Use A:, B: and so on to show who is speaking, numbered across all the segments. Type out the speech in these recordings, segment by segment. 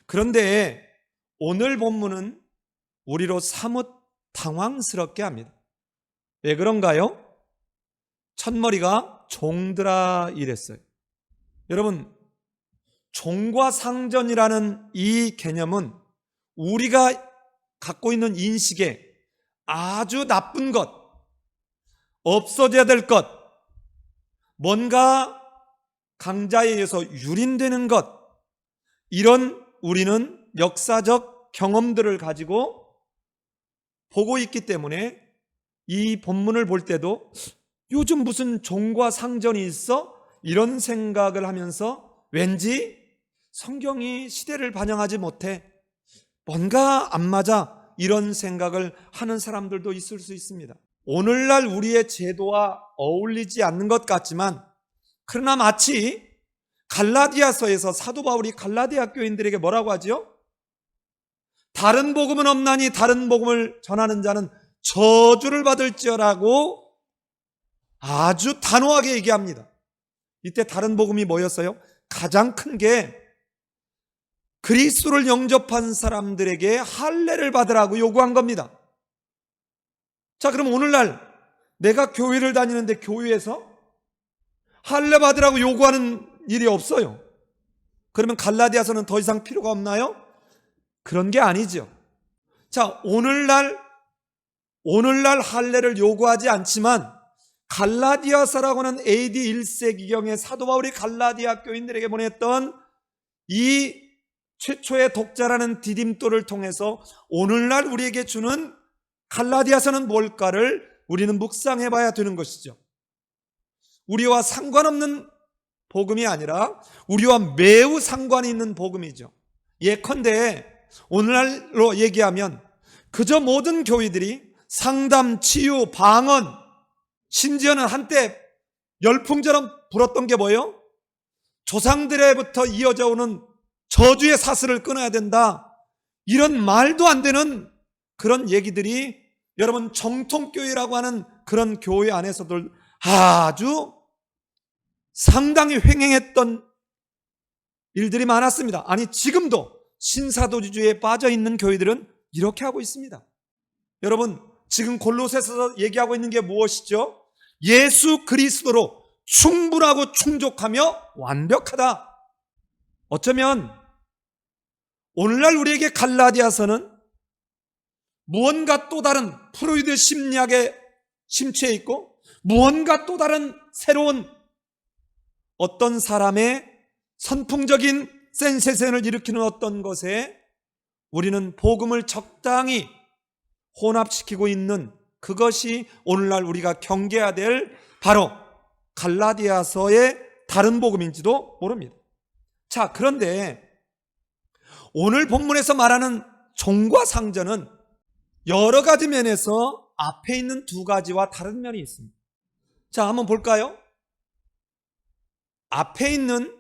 A: 그런데 오늘 본문은 우리로 사뭇 당황스럽게 합니다. 왜 그런가요? 첫머리가 종들아 이랬어요. 여러분, 종과 상전이라는 이 개념은 우리가 갖고 있는 인식에 아주 나쁜 것, 없어져야 될 것, 뭔가 강자에 의해서 유린되는 것, 이런 우리는 역사적 경험들을 가지고 보고 있기 때문에 이 본문을 볼 때도 요즘 무슨 종과 상전이 있어? 이런 생각을 하면서 왠지 성경이 시대를 반영하지 못해 뭔가 안 맞아, 이런 생각을 하는 사람들도 있을 수 있습니다. 오늘날 우리의 제도와 어울리지 않는 것 같지만, 그러나 마치 갈라디아서에서 사도 바울이 갈라디아 교인들에게 뭐라고 하지요? 다른 복음은 없나니 다른 복음을 전하는 자는 저주를 받을지어라고 아주 단호하게 얘기합니다. 이때 다른 복음이 뭐였어요? 가장 큰 게 그리스도를 영접한 사람들에게 할례를 받으라고 요구한 겁니다. 자, 그럼 오늘날 내가 교회를 다니는데 교회에서 할례 받으라고 요구하는 일이 없어요. 그러면 갈라디아서는 더 이상 필요가 없나요? 그런 게 아니죠. 자, 오늘날 할례를 요구하지 않지만 갈라디아서라고는 AD 1세기경에 사도 바울이 갈라디아 교인들에게 보냈던 이 최초의 독자라는 디딤돌을 통해서 오늘날 우리에게 주는 갈라디아서는 뭘까를 우리는 묵상해 봐야 되는 것이죠. 우리와 상관없는 복음이 아니라 우리와 매우 상관이 있는 복음이죠. 예컨대 오늘날로 얘기하면 그저 모든 교회들이 상담, 치유, 방언, 심지어는 한때 열풍처럼 불었던 게 뭐예요? 조상들에부터 이어져 오는 저주의 사슬을 끊어야 된다, 이런 말도 안 되는 그런 얘기들이 여러분 정통교회라고 하는 그런 교회 안에서도 아주 상당히 횡행했던 일들이 많았습니다. 아니, 지금도 신사도주의에 빠져 있는 교회들은 이렇게 하고 있습니다. 여러분, 지금 골로새서 얘기하고 있는 게 무엇이죠? 예수 그리스도로 충분하고 충족하며 완벽하다. 어쩌면 오늘날 우리에게 갈라디아서는 무언가 또 다른 프로이드 심리학에 심취해 있고 무언가 또 다른 새로운 어떤 사람의 선풍적인 센세이션을 일으키는 어떤 것에 우리는 복음을 적당히 혼합시키고 있는, 그것이 오늘날 우리가 경계해야 될 바로 갈라디아서의 다른 복음인지도 모릅니다. 자, 그런데 오늘 본문에서 말하는 종과 상전은 여러 가지 면에서 앞에 있는 두 가지와 다른 면이 있습니다. 자, 한번 볼까요? 앞에 있는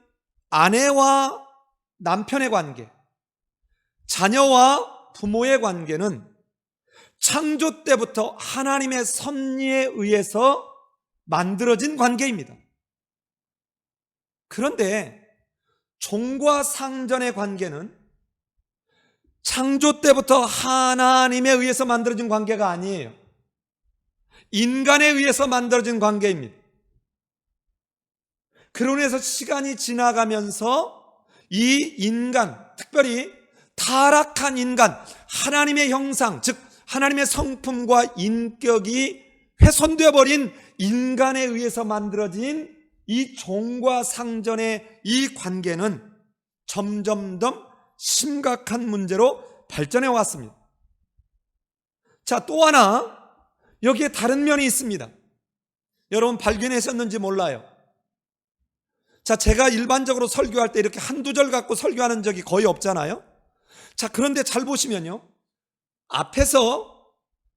A: 아내와 남편의 관계, 자녀와 부모의 관계는 창조 때부터 하나님의 섭리에 의해서 만들어진 관계입니다. 그런데 종과 상전의 관계는 창조 때부터 하나님에 의해서 만들어진 관계가 아니에요. 인간에 의해서 만들어진 관계입니다. 그로 인해서 시간이 지나가면서 이 인간, 특별히 타락한 인간, 하나님의 형상, 즉 하나님의 성품과 인격이 훼손되어 버린 인간에 의해서 만들어진 이 종과 상전의 이 관계는 점점 더 심각한 문제로 발전해 왔습니다. 자, 또 하나 여기에 다른 면이 있습니다. 여러분 발견하셨는지 몰라요. 자, 제가 일반적으로 설교할 때 이렇게 한두 절 갖고 설교하는 적이 거의 없잖아요. 자, 그런데 잘 보시면요, 앞에서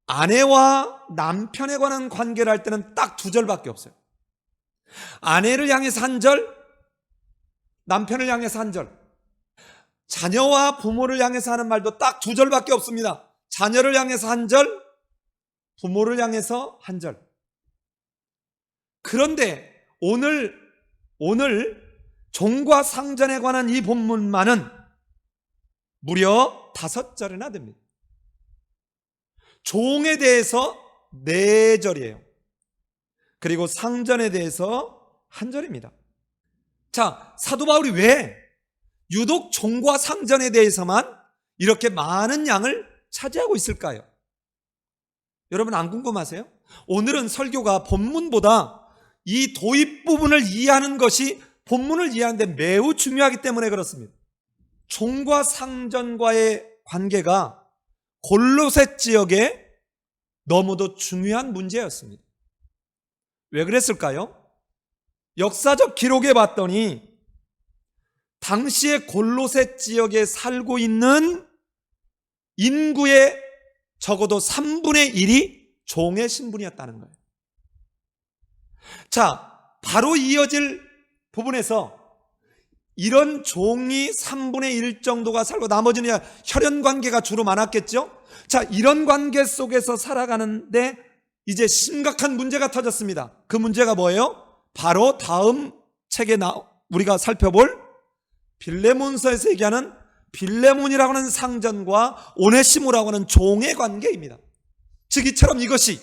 A: 아내와 남편에 관한 관계를 할 때는 딱 두 절밖에 없어요. 아내를 향해서 한 절, 남편을 향해서 한 절. 자녀와 부모를 향해서 하는 말도 딱 두 절밖에 없습니다. 자녀를 향해서 한 절, 부모를 향해서 한 절. 그런데 오늘 종과 상전에 관한 이 본문만은 무려 5절이나 됩니다. 종에 대해서 4절이에요. 그리고 상전에 대해서 1절입니다. 자, 사도 바울이 왜 유독 종과 상전에 대해서만 이렇게 많은 양을 차지하고 있을까요? 여러분 안 궁금하세요? 오늘은 설교가 본문보다 이 도입 부분을 이해하는 것이 본문을 이해하는데 매우 중요하기 때문에 그렇습니다. 종과 상전과의 관계가 골로새 지역에 너무도 중요한 문제였습니다. 왜 그랬을까요? 역사적 기록에 봤더니 당시의 골로새 지역에 살고 있는 인구의 적어도 3분의 1이 종의 신분이었다는 거예요. 자, 바로 이어질 부분에서 이런 종이 3분의 1 정도가 살고 나머지는 혈연 관계가 주로 많았겠죠? 자, 이런 관계 속에서 살아가는데 이제 심각한 문제가 터졌습니다. 그 문제가 뭐예요? 바로 다음 책에 우리가 살펴볼 빌레몬서에서 얘기하는 빌레몬이라고 하는 상전과 오네시모라고 하는 종의 관계입니다. 즉 이처럼 이것이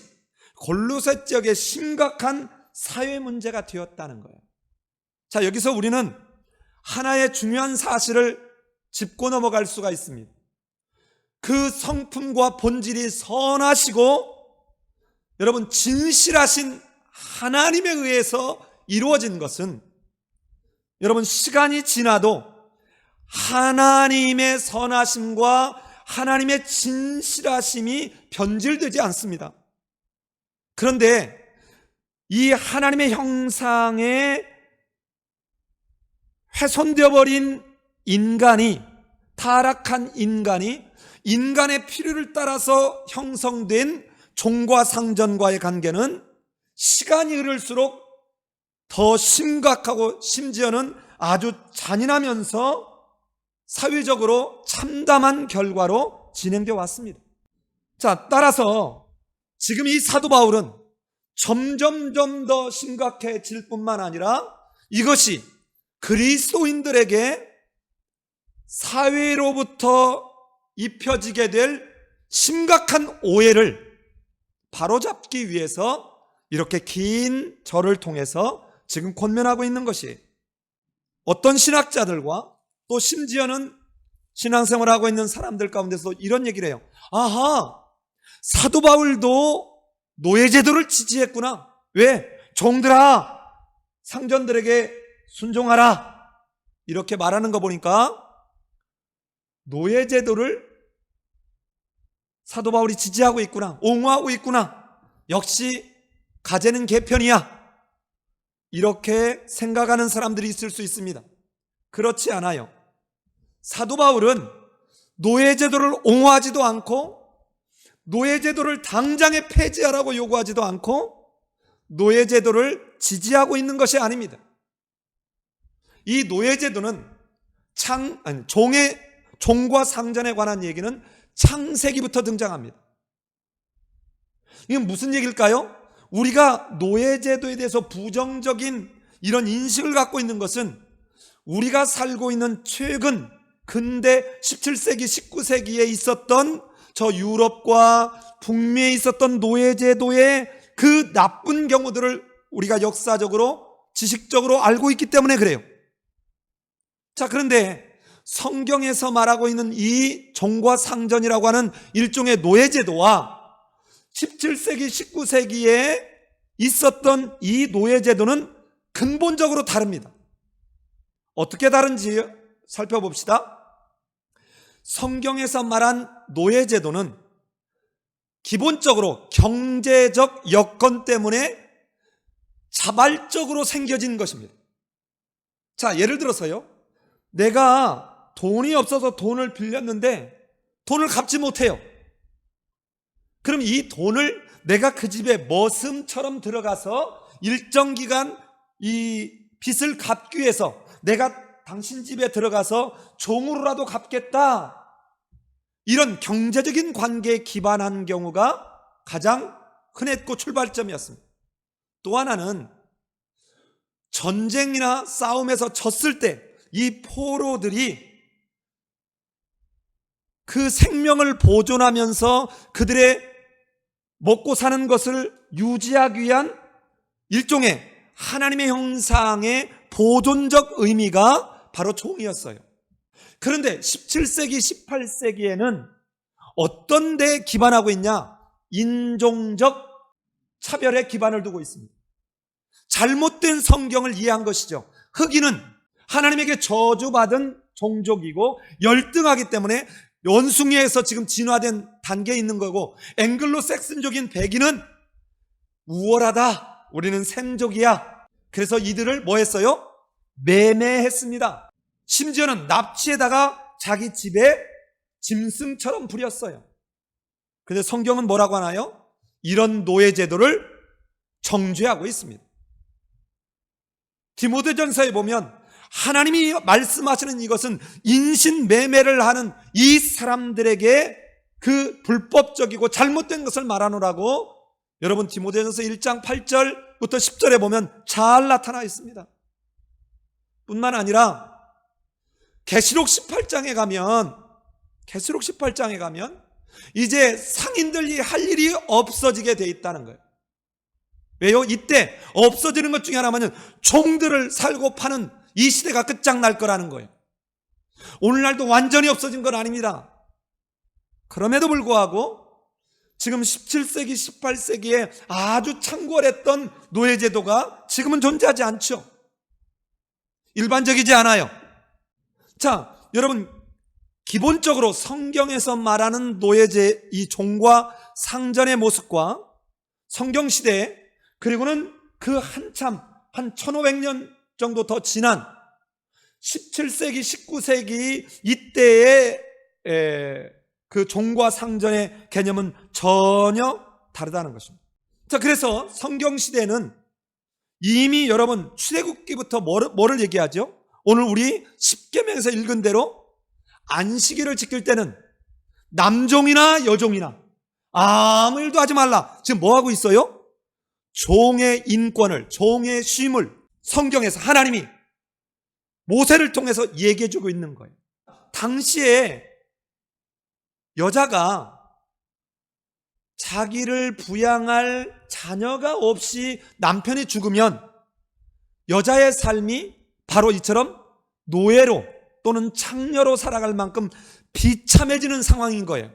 A: 골로새 지역의 심각한 사회 문제가 되었다는 거예요. 자, 여기서 우리는 하나의 중요한 사실을 짚고 넘어갈 수가 있습니다. 그 성품과 본질이 선하시고 여러분 진실하신 하나님에 의해서 이루어진 것은 여러분 시간이 지나도 하나님의 선하심과 하나님의 진실하심이 변질되지 않습니다. 그런데 이 하나님의 형상에 훼손되어 버린 인간이, 타락한 인간이 인간의 필요를 따라서 형성된 종과 상전과의 관계는 시간이 흐를수록 더 심각하고 심지어는 아주 잔인하면서 사회적으로 참담한 결과로 진행되어 왔습니다. 자, 따라서 지금 이 사도 바울은 점점점 더 심각해질 뿐만 아니라 이것이 그리스도인들에게 사회로부터 입혀지게 될 심각한 오해를 바로잡기 위해서 이렇게 긴 절을 통해서 지금 권면하고 있는 것이 어떤 신학자들과 또 심지어는 신앙생활을 하고 있는 사람들 가운데서 이런 얘기를 해요. 아하, 사도 바울도 노예제도를 지지했구나. 왜? 종들아, 상전들에게 순종하라. 이렇게 말하는 거 보니까 노예제도를 사도 바울이 지지하고 있구나. 옹호하고 있구나. 역시 가제는 개편이야. 이렇게 생각하는 사람들이 있을 수 있습니다. 그렇지 않아요. 사도 바울은 노예제도를 옹호하지도 않고 노예제도를 당장에 폐지하라고 요구하지도 않고 노예제도를 지지하고 있는 것이 아닙니다. 이 노예제도는 종과 상전에 관한 얘기는 창세기부터 등장합니다. 이건 무슨 얘기일까요? 우리가 노예제도에 대해서 부정적인 이런 인식을 갖고 있는 것은 우리가 살고 있는 최근 근대 17세기, 19세기에 있었던 저 유럽과 북미에 있었던 노예제도의 그 나쁜 경우들을 우리가 역사적으로 지식적으로 알고 있기 때문에 그래요. 자, 그런데 성경에서 말하고 있는 이 종과 상전이라고 하는 일종의 노예제도와 17세기, 19세기에 있었던 이 노예제도는 근본적으로 다릅니다. 어떻게 다른지 살펴봅시다. 성경에서 말한 노예제도는 기본적으로 경제적 여건 때문에 자발적으로 생겨진 것입니다. 자, 예를 들어서요, 내가 돈이 없어서 돈을 빌렸는데 돈을 갚지 못해요. 그럼 이 돈을 내가 그 집에 머슴처럼 들어가서 일정 기간 이 빚을 갚기 위해서 내가 당신 집에 들어가서 종으로라도 갚겠다. 이런 경제적인 관계에 기반한 경우가 가장 흔했고 출발점이었습니다. 또 하나는 전쟁이나 싸움에서 졌을 때 이 포로들이 그 생명을 보존하면서 그들의 먹고 사는 것을 유지하기 위한 일종의 하나님의 형상의 보존적 의미가 바로 종이었어요. 그런데 17세기, 18세기에는 어떤 데 기반하고 있냐? 인종적 차별에 기반을 두고 있습니다. 잘못된 성경을 이해한 것이죠. 흑인은 하나님에게 저주받은 종족이고 열등하기 때문에 원숭이에서 지금 진화된 단계에 있는 거고, 앵글로색슨족인 백인은 우월하다, 우리는 샘족이야. 그래서 이들을 뭐 했어요? 매매했습니다. 심지어는 납치에다가 자기 집에 짐승처럼 부렸어요. 그런데 성경은 뭐라고 하나요? 이런 노예 제도를 정죄하고 있습니다. 디모데전서에 보면 하나님이 말씀하시는 이것은 인신매매를 하는 이 사람들에게 그 불법적이고 잘못된 것을 말하노라고, 여러분 디모데전서 1장 8절부터 10절에 보면 잘 나타나 있습니다. 뿐만 아니라 계시록 18장에 가면 이제 상인들이 할 일이 없어지게 돼 있다는 거예요. 왜요? 이때 없어지는 것 중에 하나는 종들을 살고 파는 이 시대가 끝장날 거라는 거예요. 오늘날도 완전히 없어진 건 아닙니다. 그럼에도 불구하고 지금 17세기, 18세기에 아주 창궐했던 노예제도가 지금은 존재하지 않죠. 일반적이지 않아요. 자, 여러분, 기본적으로 성경에서 말하는 노예제, 이 종과 상전의 모습과 성경시대, 그리고는 그 한참 한 1500년 정도 더 지난 17세기, 19세기 이때의 그 종과 상전의 개념은 전혀 다르다는 것입니다. 자, 그래서 성경시대는 이미 여러분 출애굽기부터 뭐를 얘기하죠? 오늘 우리 십계명에서 읽은 대로 안식일을 지킬 때는 남종이나 여종이나 아무 일도 하지 말라. 지금 뭐 하고 있어요? 종의 인권을, 종의 쉼을 성경에서 하나님이 모세를 통해서 얘기해 주고 있는 거예요. 당시에 여자가 자기를 부양할 자녀가 없이 남편이 죽으면 여자의 삶이 바로 이처럼 노예로 또는 창녀로 살아갈 만큼 비참해지는 상황인 거예요.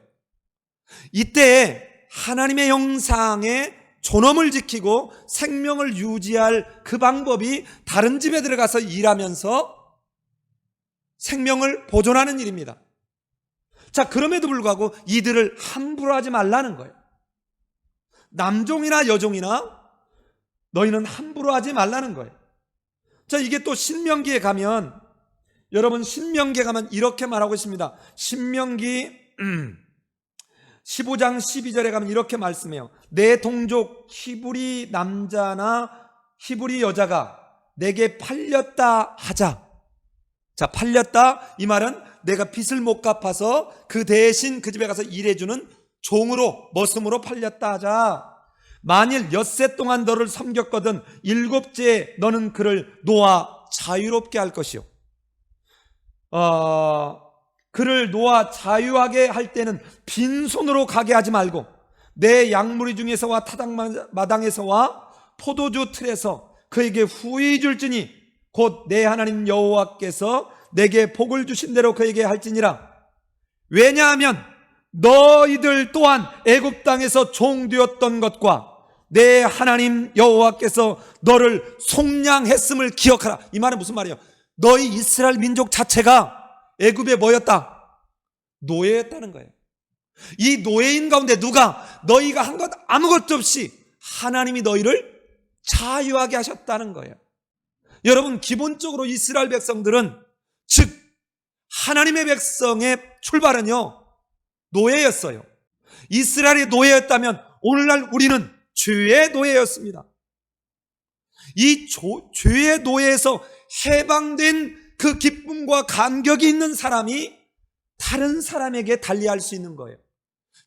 A: 이때 하나님의 형상의 존엄을 지키고 생명을 유지할 그 방법이 다른 집에 들어가서 일하면서 생명을 보존하는 일입니다. 자, 그럼에도 불구하고 이들을 함부로 하지 말라는 거예요. 남종이나 여종이나 너희는 함부로 하지 말라는 거예요. 자, 이게 또 신명기에 가면, 여러분 신명기에 가면 이렇게 말하고 있습니다. 신명기 15장 12절에 가면 이렇게 말씀해요. 내 동족 히브리 남자나 히브리 여자가 내게 팔렸다 하자. 자, 팔렸다, 이 말은 내가 빚을 못 갚아서 그 대신 그 집에 가서 일해주는 종으로, 머슴으로 팔렸다 하자. 만일 엿새 동안 너를 섬겼거든 7째 너는 그를 놓아 자유롭게 할 것이요. 그를 놓아 자유하게 할 때는 빈손으로 가게 하지 말고 내 양무리 중에서와 타작마당에서와 포도주 틀에서 그에게 후히 줄지니 곧 내 하나님 여호와께서 내게 복을 주신 대로 그에게 할지니라. 왜냐하면 너희들 또한 애굽 땅에서 종되었던 것과 내 하나님 여호와께서 너를 속량했음을 기억하라. 이 말은 무슨 말이에요? 너희 이스라엘 민족 자체가 애굽에 뭐였다? 노예였다는 거예요. 이 노예인 가운데 누가 너희가 한 것 아무것도 없이 하나님이 너희를 자유하게 하셨다는 거예요. 여러분, 기본적으로 이스라엘 백성들은, 즉 하나님의 백성의 출발은요 노예였어요. 이스라엘이 노예였다면 오늘날 우리는 죄의 노예였습니다. 이 죄의 노예에서 해방된 그 기쁨과 감격이 있는 사람이 다른 사람에게 달리할 수 있는 거예요.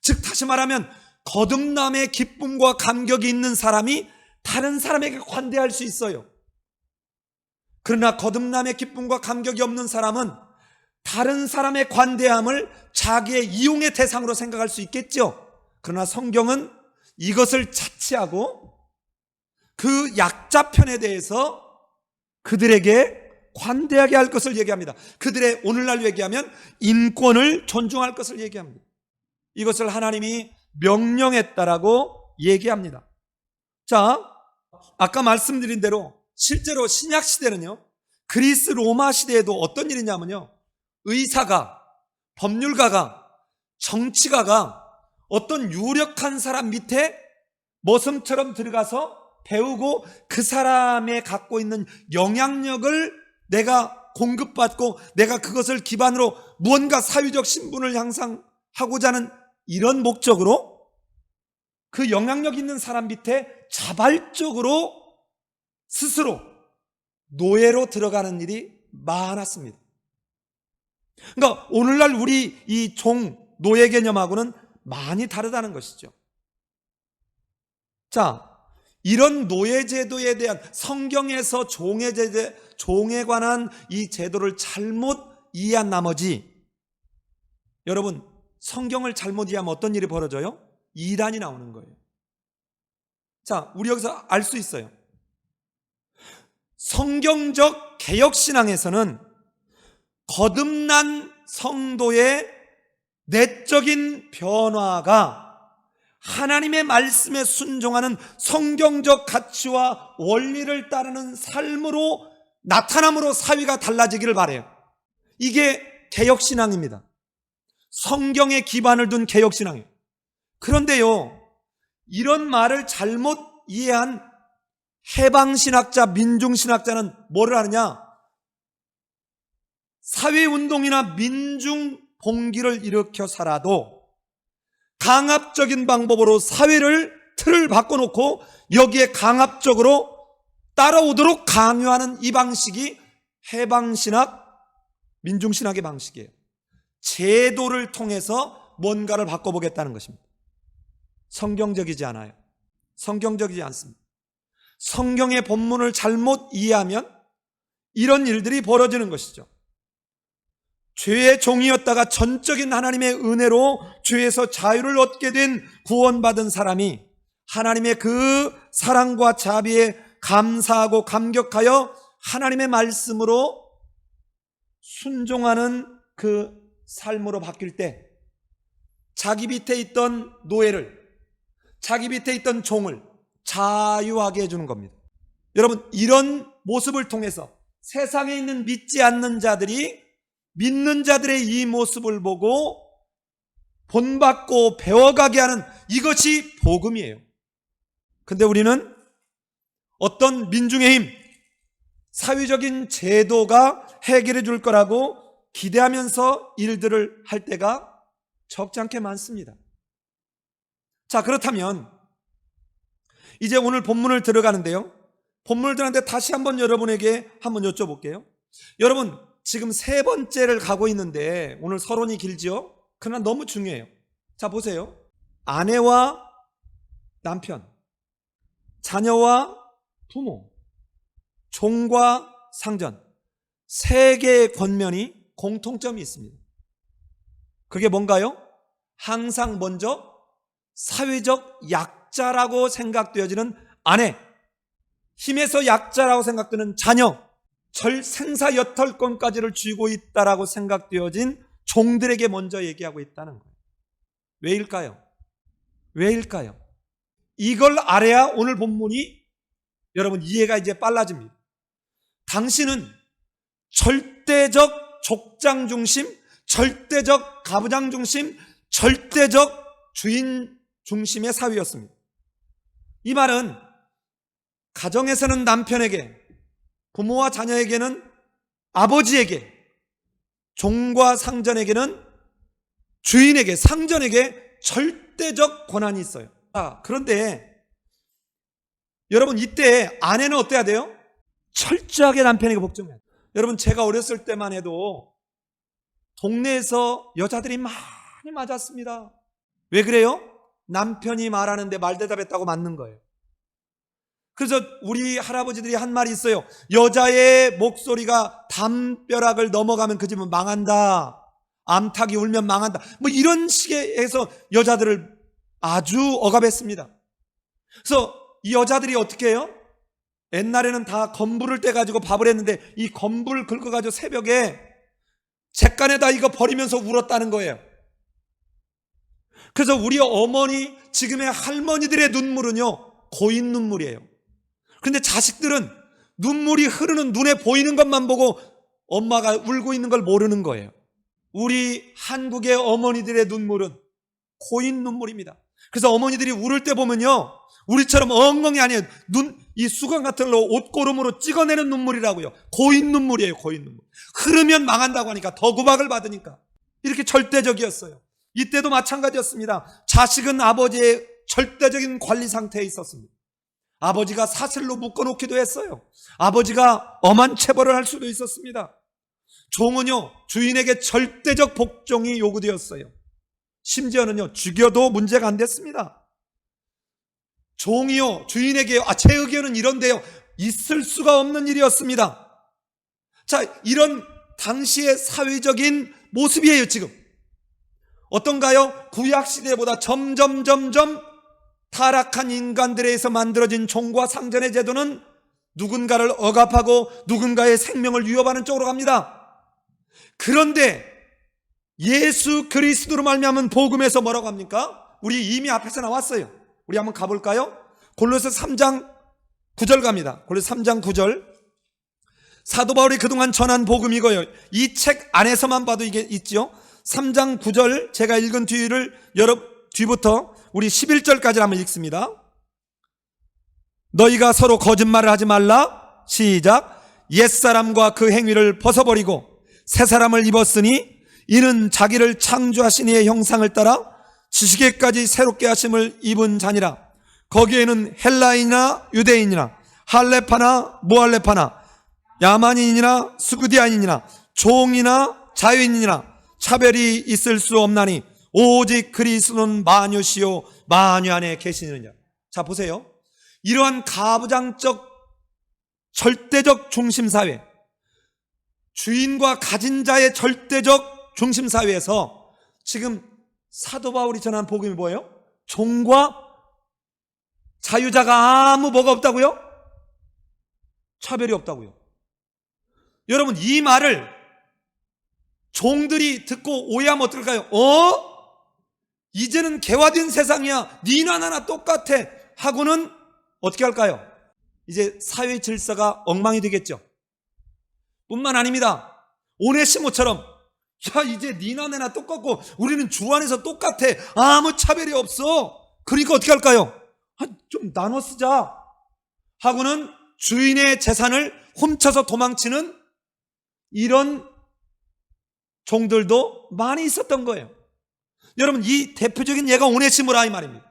A: 즉 다시 말하면 거듭남의 기쁨과 감격이 있는 사람이 다른 사람에게 관대할 수 있어요. 그러나 거듭남의 기쁨과 감격이 없는 사람은 다른 사람의 관대함을 자기의 이용의 대상으로 생각할 수 있겠죠. 그러나 성경은 이것을 차치하고 그 약자 편에 대해서 그들에게 관대하게 할 것을 얘기합니다. 그들의 오늘날 얘기하면 인권을 존중할 것을 얘기합니다. 이것을 하나님이 명령했다라고 얘기합니다. 자, 아까 말씀드린 대로 실제로 신약 시대는요, 그리스 로마 시대에도 어떤 일이냐면요, 의사가, 법률가가, 정치가가 어떤 유력한 사람 밑에 머슴처럼 들어가서 배우고 그 사람의 갖고 있는 영향력을 내가 공급받고 내가 그것을 기반으로 무언가 사회적 신분을 향상하고자 하는 이런 목적으로 그 영향력 있는 사람 밑에 자발적으로 스스로 노예로 들어가는 일이 많았습니다. 그러니까 오늘날 우리 이 노예 개념하고는 많이 다르다는 것이죠. 자, 이런 노예 제도에 대한 성경에서 종에 관한 이 제도를 잘못 이해한 나머지, 여러분, 성경을 잘못 이해하면 어떤 일이 벌어져요? 이단이 나오는 거예요. 자, 우리 여기서 알 수 있어요. 성경적 개혁신앙에서는 거듭난 성도의 내적인 변화가 하나님의 말씀에 순종하는 성경적 가치와 원리를 따르는 삶으로 나타남으로 사회가 달라지기를 바라요. 이게 개혁신앙입니다. 성경에 기반을 둔 개혁신앙이에요. 그런데요, 이런 말을 잘못 이해한 해방신학자, 민중신학자는 뭐를 하느냐? 사회운동이나 민중봉기를 일으켜 살아도 강압적인 방법으로 사회를 틀을 바꿔놓고 여기에 강압적으로 따라오도록 강요하는 이 방식이 해방신학, 민중신학의 방식이에요. 제도를 통해서 뭔가를 바꿔보겠다는 것입니다. 성경적이지 않아요. 성경적이지 않습니다. 성경의 본문을 잘못 이해하면 이런 일들이 벌어지는 것이죠. 죄의 종이었다가 전적인 하나님의 은혜로 죄에서 자유를 얻게 된 구원받은 사람이 하나님의 그 사랑과 자비에 감사하고 감격하여 하나님의 말씀으로 순종하는 그 삶으로 바뀔 때 자기 밑에 있던 노예를, 자기 밑에 있던 종을 자유하게 해주는 겁니다. 여러분, 이런 모습을 통해서 세상에 있는 믿지 않는 자들이 믿는 자들의 이 모습을 보고 본받고 배워가게 하는 이것이 복음이에요. 근데 우리는 어떤 민중의 힘, 사회적인 제도가 해결해 줄 거라고 기대하면서 일들을 할 때가 적지 않게 많습니다. 자, 그렇다면 이제 오늘 본문을 들어가는데요, 본문을 들어가는데 다시 한번 여러분에게 한번 여쭤볼게요. 여러분, 지금 세 번째를 가고 있는데 오늘 서론이 길지요? 그러나 너무 중요해요. 자, 보세요. 아내와 남편, 자녀와 부모, 종과 상전, 세 개의 권면이 공통점이 있습니다. 그게 뭔가요? 항상 먼저 사회적 약자라고 생각되어지는 아내, 힘에서 약자라고 생각되는 자녀, 생사여탈권까지를 쥐고 있다라고 생각되어진 종들에게 먼저 얘기하고 있다는 거예요. 왜일까요? 왜일까요? 이걸 알아야 오늘 본문이 여러분 이해가 이제 빨라집니다. 당신은 절대적 족장 중심, 절대적 가부장 중심, 절대적 주인 중심의 사회였습니다. 이 말은 가정에서는 남편에게, 부모와 자녀에게는 아버지에게, 종과 상전에게는 주인에게, 상전에게 절대적 권한이 있어요. 그런데 여러분, 이때 아내는 어때야 돼요? 철저하게 남편에게 복종해야 돼요. 여러분, 제가 어렸을 때만 해도 동네에서 여자들이 많이 맞았습니다. 왜 그래요? 남편이 말하는데 말대답했다고 맞는 거예요. 그래서 우리 할아버지들이 한 말이 있어요. 여자의 목소리가 담벼락을 넘어가면 그 집은 망한다. 암탉이 울면 망한다. 뭐 이런 식의 해서 여자들을 아주 억압했습니다. 그래서 이 여자들이 어떻게 해요? 옛날에는 다 건불을 떼가지고 밥을 했는데 이 건불 긁어가지고 새벽에 잿간에다 이거 버리면서 울었다는 거예요. 그래서 우리 어머니, 지금의 할머니들의 눈물은요, 고인 눈물이에요. 그런데 자식들은 눈물이 흐르는 눈에 보이는 것만 보고 엄마가 울고 있는 걸 모르는 거예요. 우리 한국의 어머니들의 눈물은 고인 눈물입니다. 그래서 어머니들이 울을 때 보면요, 우리처럼 엉엉이 아니에요. 이 수건 같은 걸로 옷고름으로 찍어내는 눈물이라고요. 고인 눈물이에요, 고인 눈물. 흐르면 망한다고 하니까, 더 구박을 받으니까. 이렇게 절대적이었어요. 이때도 마찬가지였습니다. 자식은 아버지의 절대적인 관리 상태에 있었습니다. 아버지가 사슬로 묶어놓기도 했어요. 아버지가 엄한 체벌을 할 수도 있었습니다. 종은요, 주인에게 절대적 복종이 요구되었어요. 심지어는요, 죽여도 문제가 안 됐습니다. 종이요, 주인에게 제 의견은 이런데요, 있을 수가 없는 일이었습니다. 자, 이런 당시의 사회적인 모습이에요. 지금 어떤가요? 구약시대보다 점점 타락한 인간들에 의해서 만들어진 종과 상전의 제도는 누군가를 억압하고 누군가의 생명을 위협하는 쪽으로 갑니다. 그런데 예수 그리스도로 말미암은 복음에서 뭐라고 합니까? 우리 이미 앞에서 나왔어요. 우리 한번 가볼까요? 골로새 3장 9절 갑니다. 골로새 3장 9절. 사도 바울이 그동안 전한 복음이 이거예요. 이 책 안에서만 봐도 이게 있죠. 3장 9절 제가 읽은 뒤부터 우리 11절까지 한번 읽습니다. 너희가 서로 거짓말을 하지 말라. 시작. 옛사람과 그 행위를 벗어버리고 새 사람을 입었으니 이는 자기를 창조하신 이의 형상을 따라 지식에까지 새롭게 하심을 입은 자니라. 거기에는 헬라인이나 유대인이나 할레파나 무할레파나 야만인이나 스구디아인이나 종이나 자유인이나 차별이 있을 수 없나니 오직 그리스도는 만유시요 만유 안에 계시느냐. 자, 보세요. 이러한 가부장적 절대적 중심사회, 주인과 가진 자의 절대적 중심사회에서 지금 사도 바울이 전한 복음이 뭐예요? 종과 자유자가 아무 뭐가 없다고요? 차별이 없다고요. 여러분, 이 말을 종들이 듣고 오해하면 어떨까요? 이제는 개화된 세상이야, 니나 나나 똑같아 하고는 어떻게 할까요? 이제 사회 질서가 엉망이 되겠죠. 뿐만 아닙니다. 오네시모처럼 야, 이제 니나 나나 똑같고 우리는 주 안에서 똑같아, 아무 차별이 없어, 그러니까 어떻게 할까요? 좀 나눠 쓰자 하고는 주인의 재산을 훔쳐서 도망치는 이런 종들도 많이 있었던 거예요. 여러분, 이 대표적인 예가 오네시모라 이 말입니다.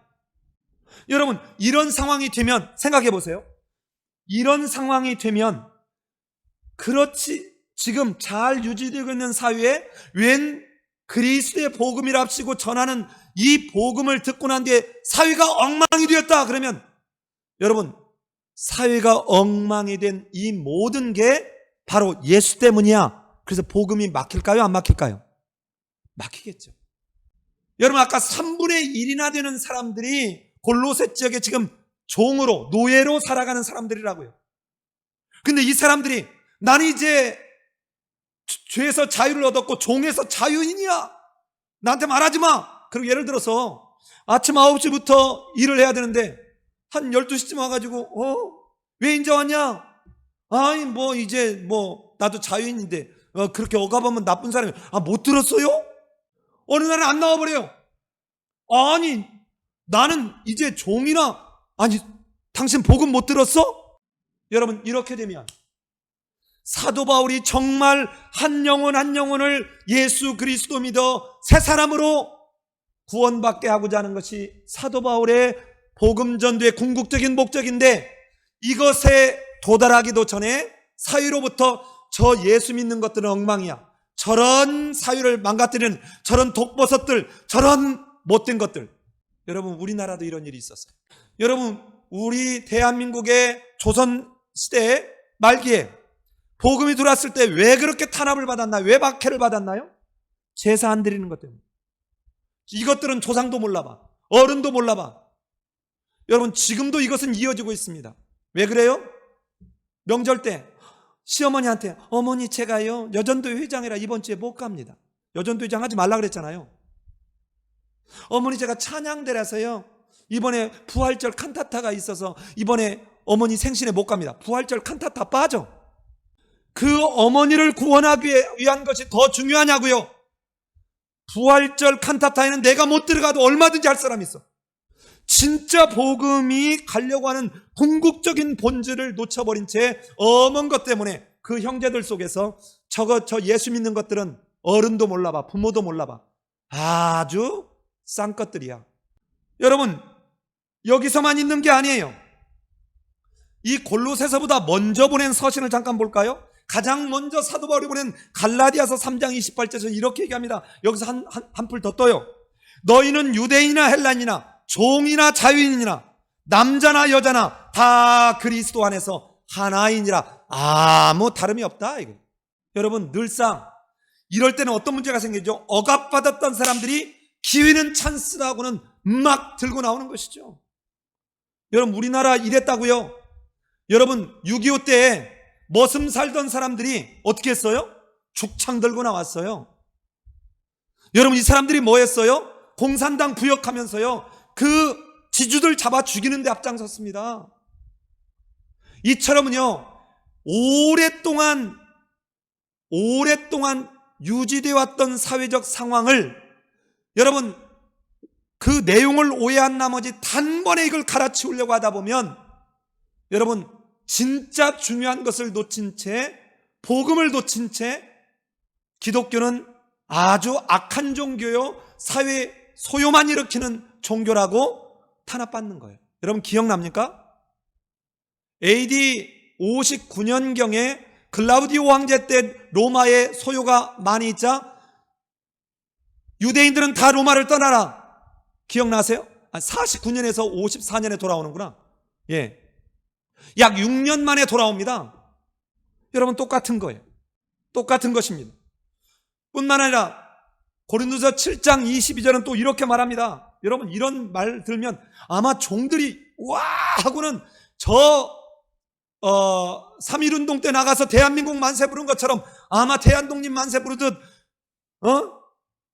A: 여러분, 이런 상황이 되면 생각해 보세요. 이런 상황이 되면 그렇지, 지금 잘 유지되고 있는 사회에 웬 그리스도의 복음이라 합시고 전하는 이 복음을 듣고 난 뒤에 사회가 엉망이 되었다 그러면, 여러분, 사회가 엉망이 된 이 모든 게 바로 예수 때문이야. 그래서 복음이 막힐까요? 안 막힐까요? 막히겠죠. 여러분, 아까 3분의 1이나 되는 사람들이 골로새 지역에 지금 종으로, 노예로 살아가는 사람들이라고요. 근데 이 사람들이 나는 이제 죄에서 자유를 얻었고 종에서 자유인이야, 나한테 말하지 마. 그리고 예를 들어서 아침 9시부터 일을 해야 되는데 한 12시쯤 와가지고 왜 이제 왔냐? 아니 뭐 이제 뭐 나도 자유인인데 그렇게 억압하면 나쁜 사람이, 못 들었어요? 어느 날은 안 나와버려요. 아니 나는 이제 종이나, 아니 당신 복음 못 들었어? 여러분, 이렇게 되면 사도 바울이 정말 한 영혼 한 영혼을 예수 그리스도 믿어 새 사람으로 구원받게 하고자 하는 것이 사도 바울의 복음 전도의 궁극적인 목적인데, 이것에 도달하기도 전에 사회로부터 저 예수 믿는 것들은 엉망이야, 저런 사회를 망가뜨리는 저런 독버섯들, 저런 못된 것들. 여러분, 우리나라도 이런 일이 있었어요. 여러분, 우리 대한민국의 조선시대 말기에 복음이 들어왔을 때 왜 그렇게 탄압을 받았나요? 왜 박해를 받았나요? 제사 안 드리는 것 때문에. 이것들은 조상도 몰라봐, 어른도 몰라봐. 여러분, 지금도 이것은 이어지고 있습니다. 왜 그래요? 명절 때 시어머니한테 어머니 제가요 여전도회 회장이라 이번 주에 못 갑니다. 여전도 회장 하지 말라 그랬잖아요. 어머니 제가 찬양대라서요 이번에 부활절 칸타타가 있어서 이번에 어머니 생신에 못 갑니다. 부활절 칸타타 빠져. 그 어머니를 구원하기 위한 것이 더 중요하냐고요. 부활절 칸타타에는 내가 못 들어가도 얼마든지 할 사람이 있어. 진짜 복음이 가려고 하는 궁극적인 본질을 놓쳐버린 채 엄한 것 때문에 그 형제들 속에서 저 예수 믿는 것들은 어른도 몰라봐, 부모도 몰라봐. 아주 싼 것들이야. 여러분, 여기서만 있는 게 아니에요. 이 골로새서보다 먼저 보낸 서신을 잠깐 볼까요? 가장 먼저 사도 바울이 보낸 갈라디아서 3장 28절에서 이렇게 얘기합니다. 여기서 한 풀 더 떠요. 너희는 유대인이나 헬라인이나 종이나 자유인이나 남자나 여자나 다 그리스도 안에서 하나이니라. 아무 다름이 없다 이거. 여러분, 늘상 이럴 때는 어떤 문제가 생기죠? 억압받았던 사람들이 기회는 찬스라고는 막 들고 나오는 것이죠. 여러분, 우리나라 이랬다고요. 여러분, 6.25 때 머슴 살던 사람들이 어떻게 했어요? 죽창 들고 나왔어요. 여러분, 이 사람들이 뭐 했어요? 공산당 부역하면서요 그 지주들 잡아 죽이는 데 앞장섰습니다. 이처럼은요 오랫동안 유지되어 왔던 사회적 상황을 여러분 그 내용을 오해한 나머지 단번에 이걸 갈아치우려고 하다 보면 여러분 진짜 중요한 것을 놓친 채, 복음을 놓친 채 기독교는 아주 악한 종교요, 사회 소요만 일으키는 종교라고 탄압받는 거예요. 여러분 기억납니까? AD 59년경에 글라우디오 황제 때 로마에 소요가 많이 있자 유대인들은 다 로마를 떠나라. 기억나세요? 49년에서 54년에 돌아오는구나. 예, 약 6년 만에 돌아옵니다. 여러분 똑같은 거예요. 똑같은 것입니다. 뿐만 아니라 고린도서 7장 22절은 또 이렇게 말합니다. 여러분 이런 말 들으면 아마 종들이 와 하고는 저 3.1운동 때 나가서 대한민국 만세 부른 것처럼 아마 대한독립 만세 부르듯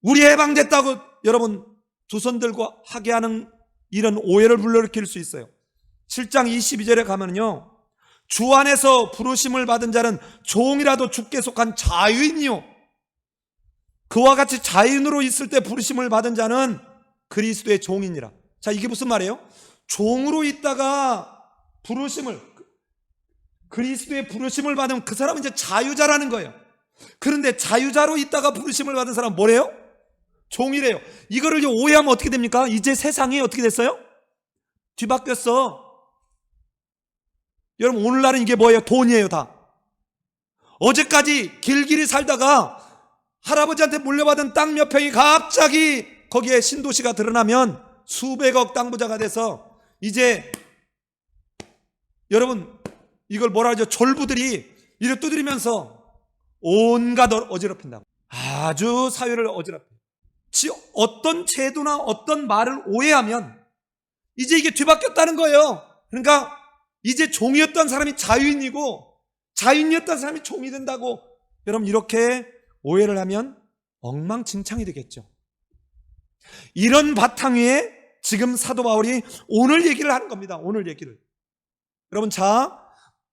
A: 우리 해방됐다고 여러분 두 손 들고 하게 하는 이런 오해를 불러일으킬 수 있어요. 7장 22절에 가면요 주 안에서 부르심을 받은 자는 종이라도 주께 속한 자유인이요 그와 같이 자유인으로 있을 때 부르심을 받은 자는 그리스도의 종이니라. 자, 이게 무슨 말이에요? 종으로 있다가 그리스도의 부르심을 받으면 그 사람은 이제 자유자라는 거예요. 그런데 자유자로 있다가 부르심을 받은 사람은 뭐래요? 종이래요. 이거를 오해하면 어떻게 됩니까? 이제 세상이 어떻게 됐어요? 뒤바뀌었어. 여러분 오늘날은 이게 뭐예요? 돈이에요 다. 어제까지 길길이 살다가 할아버지한테 물려받은 땅 몇 평이 갑자기 거기에 신도시가 드러나면 수백억 땅 부자가 돼서 이제 여러분 이걸 뭐라 하죠? 졸부들이 이를 두드리면서 온갖 어지럽힌다고. 아주 사회를 어지럽혀. 어떤 제도나 어떤 말을 오해하면 이제 이게 뒤바뀌었다는 거예요. 그러니까 이제 종이었던 사람이 자유인이고 자유인이었던 사람이 종이 된다고. 여러분 이렇게 오해를 하면 엉망진창이 되겠죠. 이런 바탕 위에 지금 사도 바울이 오늘 얘기를 하는 겁니다. 오늘 얘기를. 여러분 자,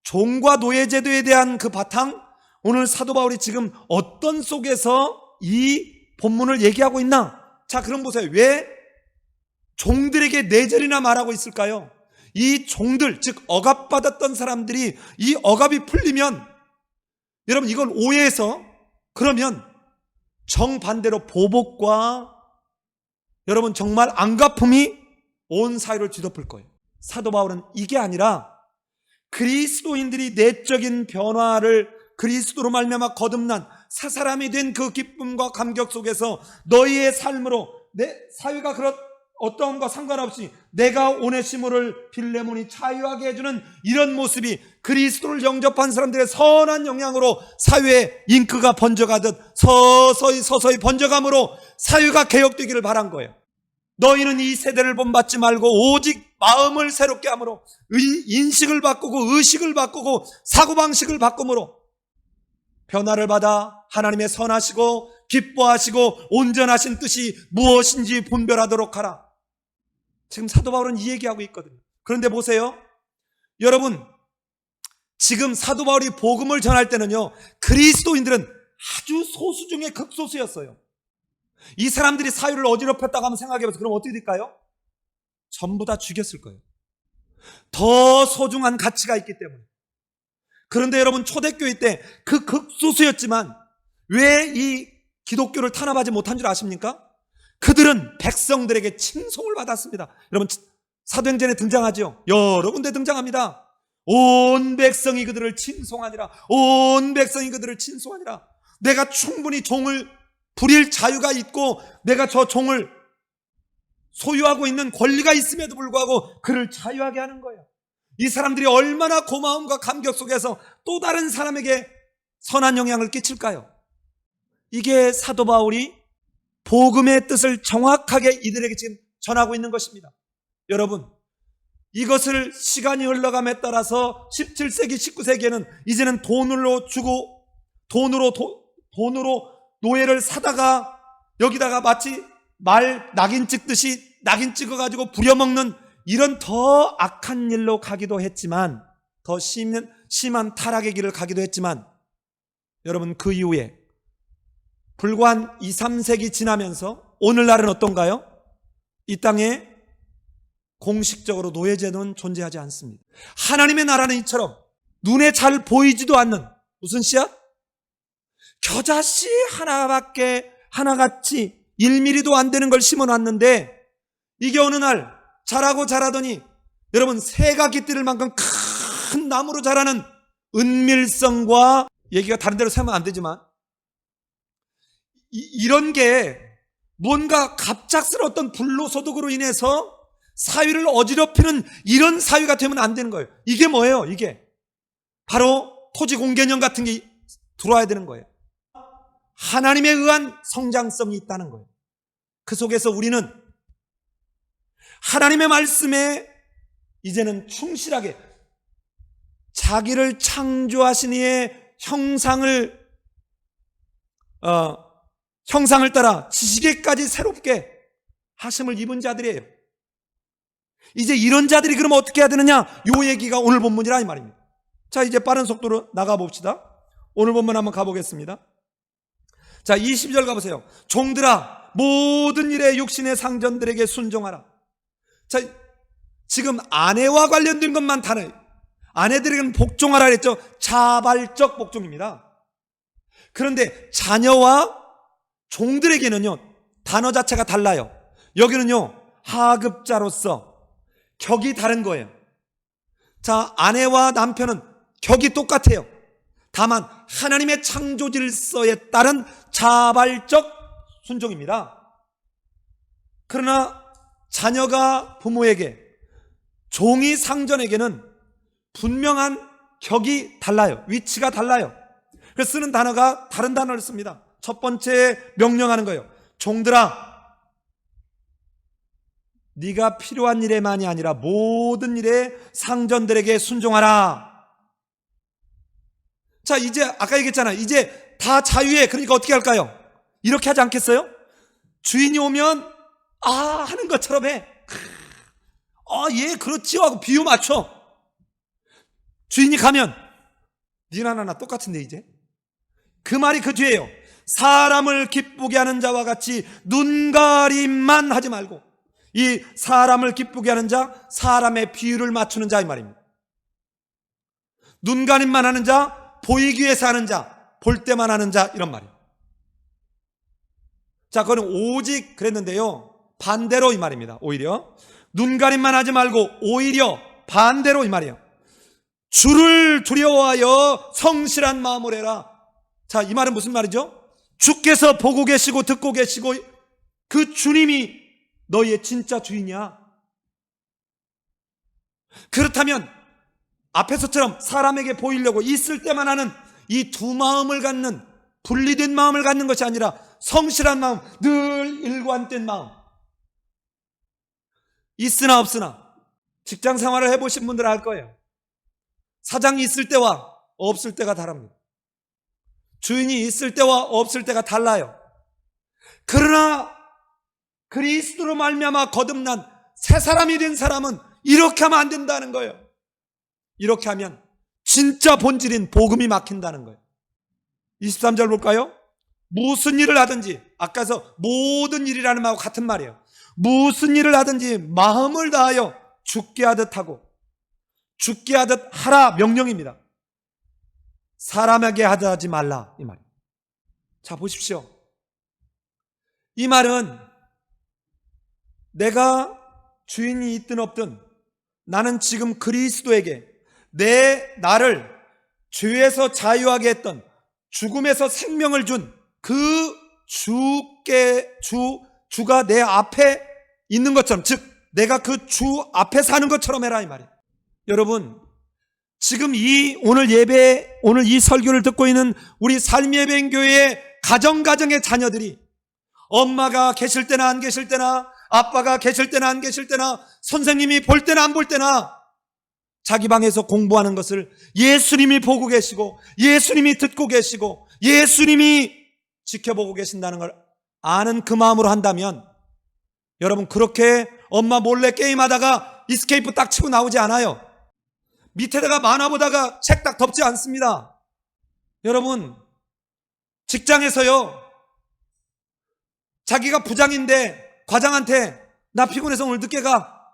A: 종과 노예 제도에 대한 그 바탕, 오늘 사도 바울이 지금 어떤 속에서 이 본문을 얘기하고 있나? 자, 그럼 보세요. 왜 종들에게 4절이나 말하고 있을까요? 이 종들, 즉 억압받았던 사람들이 이 억압이 풀리면 여러분 이걸 오해해서 그러면 정반대로 보복과 여러분 정말 안갚음이 온 사회를 뒤덮을 거예요. 사도 바울은 이게 아니라 그리스도인들이 내적인 변화를 그리스도로 말미암아 거듭난 사람이 된 그 기쁨과 감격 속에서 너희의 삶으로 내 사회가 어떠함과 상관없이 내가 오네시모를 빌레몬이 자유하게 해주는 이런 모습이 그리스도를 영접한 사람들의 선한 영향으로 사회에 잉크가 번져가듯 서서히 번져감으로 사회가 개혁되기를 바란 거예요. 너희는 이 세대를 본받지 말고 오직 마음을 새롭게 함으로 인식을 바꾸고 의식을 바꾸고 사고방식을 바꿈으로 변화를 받아 하나님의 선하시고 기뻐하시고 온전하신 뜻이 무엇인지 분별하도록 하라. 지금 사도 바울은 이 얘기하고 있거든요. 그런데 보세요. 여러분, 지금 사도 바울이 복음을 전할 때는요, 그리스도인들은 아주 소수 중에 극소수였어요. 이 사람들이 사유를 어지럽혔다고 한번 생각해보세요. 그럼 어떻게 될까요? 전부 다 죽였을 거예요. 더 소중한 가치가 있기 때문에. 그런데 여러분, 초대교회 때 그 극소수였지만 왜 이 기독교를 탄압하지 못한 줄 아십니까? 그들은 백성들에게 칭송을 받았습니다. 여러분, 사도행전에 등장하죠. 여러 군데 등장합니다. 온 백성이 그들을 칭송하니라. 온 백성이 그들을 칭송하니라. 내가 충분히 종을 부릴 자유가 있고 내가 저 종을 소유하고 있는 권리가 있음에도 불구하고 그를 자유하게 하는 거예요. 이 사람들이 얼마나 고마움과 감격 속에서 또 다른 사람에게 선한 영향을 끼칠까요? 이게 사도 바울이 복음의 뜻을 정확하게 이들에게 지금 전하고 있는 것입니다. 여러분, 이것을 시간이 흘러감에 따라서 17세기, 19세기에는 이제는 돈으로 주고 돈으로 노예를 사다가 여기다가 마치 말 낙인 찍듯이 낙인 찍어가지고 부려먹는 이런 더 악한 일로 가기도 했지만, 더 심한 타락의 길을 가기도 했지만, 여러분, 그 이후에 불과 한 2, 3세기 지나면서 오늘날은 어떤가요? 이 땅에 공식적으로 노예제도는 존재하지 않습니다. 하나님의 나라는 이처럼 눈에 잘 보이지도 않는 무슨 씨앗? 겨자씨 하나같이 1mm도 안 되는 걸 심어놨는데 이게 어느 날 자라고 자라더니 여러분, 새가 깃들을 만큼 큰 나무로 자라는 은밀성과, 얘기가 다른 데로 세면 안 되지만 이런 게 뭔가 갑작스러웠던 불로소득으로 인해서 사위를 어지럽히는 이런 사위가 되면 안 되는 거예요. 이게 뭐예요? 이게 바로 토지공개념 같은 게 들어와야 되는 거예요. 하나님에 의한 성장성이 있다는 거예요. 그 속에서 우리는 하나님의 말씀에 이제는 충실하게 자기를 창조하신 이의 형상을 따라 지식에까지 새롭게 하심을 입은 자들이에요. 이제 이런 자들이 그러면 어떻게 해야 되느냐? 요 얘기가 오늘 본문이라 이 말입니다. 자, 이제 빠른 속도로 나가봅시다. 오늘 본문 한번 가보겠습니다. 자, 20절 가보세요. 종들아, 모든 일에 육신의 상전들에게 순종하라. 자, 지금 아내와 관련된 것만 다르요. 아내들에게는 복종하라 그랬죠. 자발적 복종입니다. 그런데 자녀와 종들에게는요, 단어 자체가 달라요. 여기는요, 하급자로서 격이 다른 거예요. 자, 아내와 남편은 격이 똑같아요. 다만 하나님의 창조 질서에 따른 자발적 순종입니다. 그러나 자녀가 부모에게, 종이 상전에게는 분명한 격이 달라요. 위치가 달라요. 그래서 쓰는 단어가 다른 단어를 씁니다. 첫 번째 명령하는 거예요. 종들아, 네가 필요한 일에만이 아니라 모든 일에 상전들에게 순종하라. 자, 이제 아까 얘기했잖아요. 이제 다 자유해. 그러니까 어떻게 할까요? 이렇게 하지 않겠어요? 주인이 오면 하는 것처럼 해. 예, 그렇지요 하고 비유 맞춰. 주인이 가면 니나 똑같은데 이제 그 말이 그 뒤에요. 사람을 기쁘게 하는 자와 같이 눈가림만 하지 말고, 이 사람을 기쁘게 하는 자, 사람의 비유를 맞추는 자 이 말입니다. 눈가림만 하는 자, 보이기 위해서 하는 자, 볼 때만 하는 자, 이런 말이에요. 자, 그거는 오직 그랬는데요, 반대로 이 말입니다. 오히려 눈가림만 하지 말고 오히려 반대로 이 말이에요. 주를 두려워하여 성실한 마음을 해라. 자, 이 말은 무슨 말이죠? 주께서 보고 계시고 듣고 계시고 그 주님이 너희의 진짜 주인이야. 그렇다면 앞에서처럼 사람에게 보이려고 있을 때만 하는 이 두 마음을 갖는, 분리된 마음을 갖는 것이 아니라 성실한 마음, 늘 일관된 마음, 있으나 없으나. 직장 생활을 해보신 분들은 알 거예요. 사장이 있을 때와 없을 때가 다릅니다. 주인이 있을 때와 없을 때가 달라요. 그러나 그리스도로 말미암아 거듭난 새 사람이 된 사람은 이렇게 하면 안 된다는 거예요. 이렇게 하면 진짜 본질인 복음이 막힌다는 거예요. 23절 볼까요? 무슨 일을 하든지, 아까서 모든 일이라는 말하고 같은 말이에요. 무슨 일을 하든지 마음을 다하여 죽게 하듯 하고, 죽게 하듯 하라 명령입니다. 사람에게 하지 말라, 이 말이에요. 자, 보십시오. 이 말은 내가 주인이 있든 없든 나는 지금 그리스도에게 나를 죄에서 자유하게 했던, 죽음에서 생명을 준 그 주가 내 앞에 있는 것처럼, 즉 내가 그 주 앞에 사는 것처럼 해라, 이 말이에요. 여러분, 지금 오늘 예배, 오늘 이 설교를 듣고 있는 우리 삶예배교회의 가정의 자녀들이 엄마가 계실 때나 안 계실 때나, 아빠가 계실 때나 안 계실 때나, 선생님이 볼 때나 안 볼 때나 자기 방에서 공부하는 것을 예수님이 보고 계시고, 예수님이 듣고 계시고, 예수님이 지켜보고 계신다는 걸 아는 그 마음으로 한다면, 여러분, 그렇게 엄마 몰래 게임하다가 이스케이프 딱 치고 나오지 않아요. 밑에다가 만화 보다가 책 딱 덮지 않습니다. 여러분, 직장에서요, 자기가 부장인데 과장한테 나 피곤해서 오늘 늦게 가,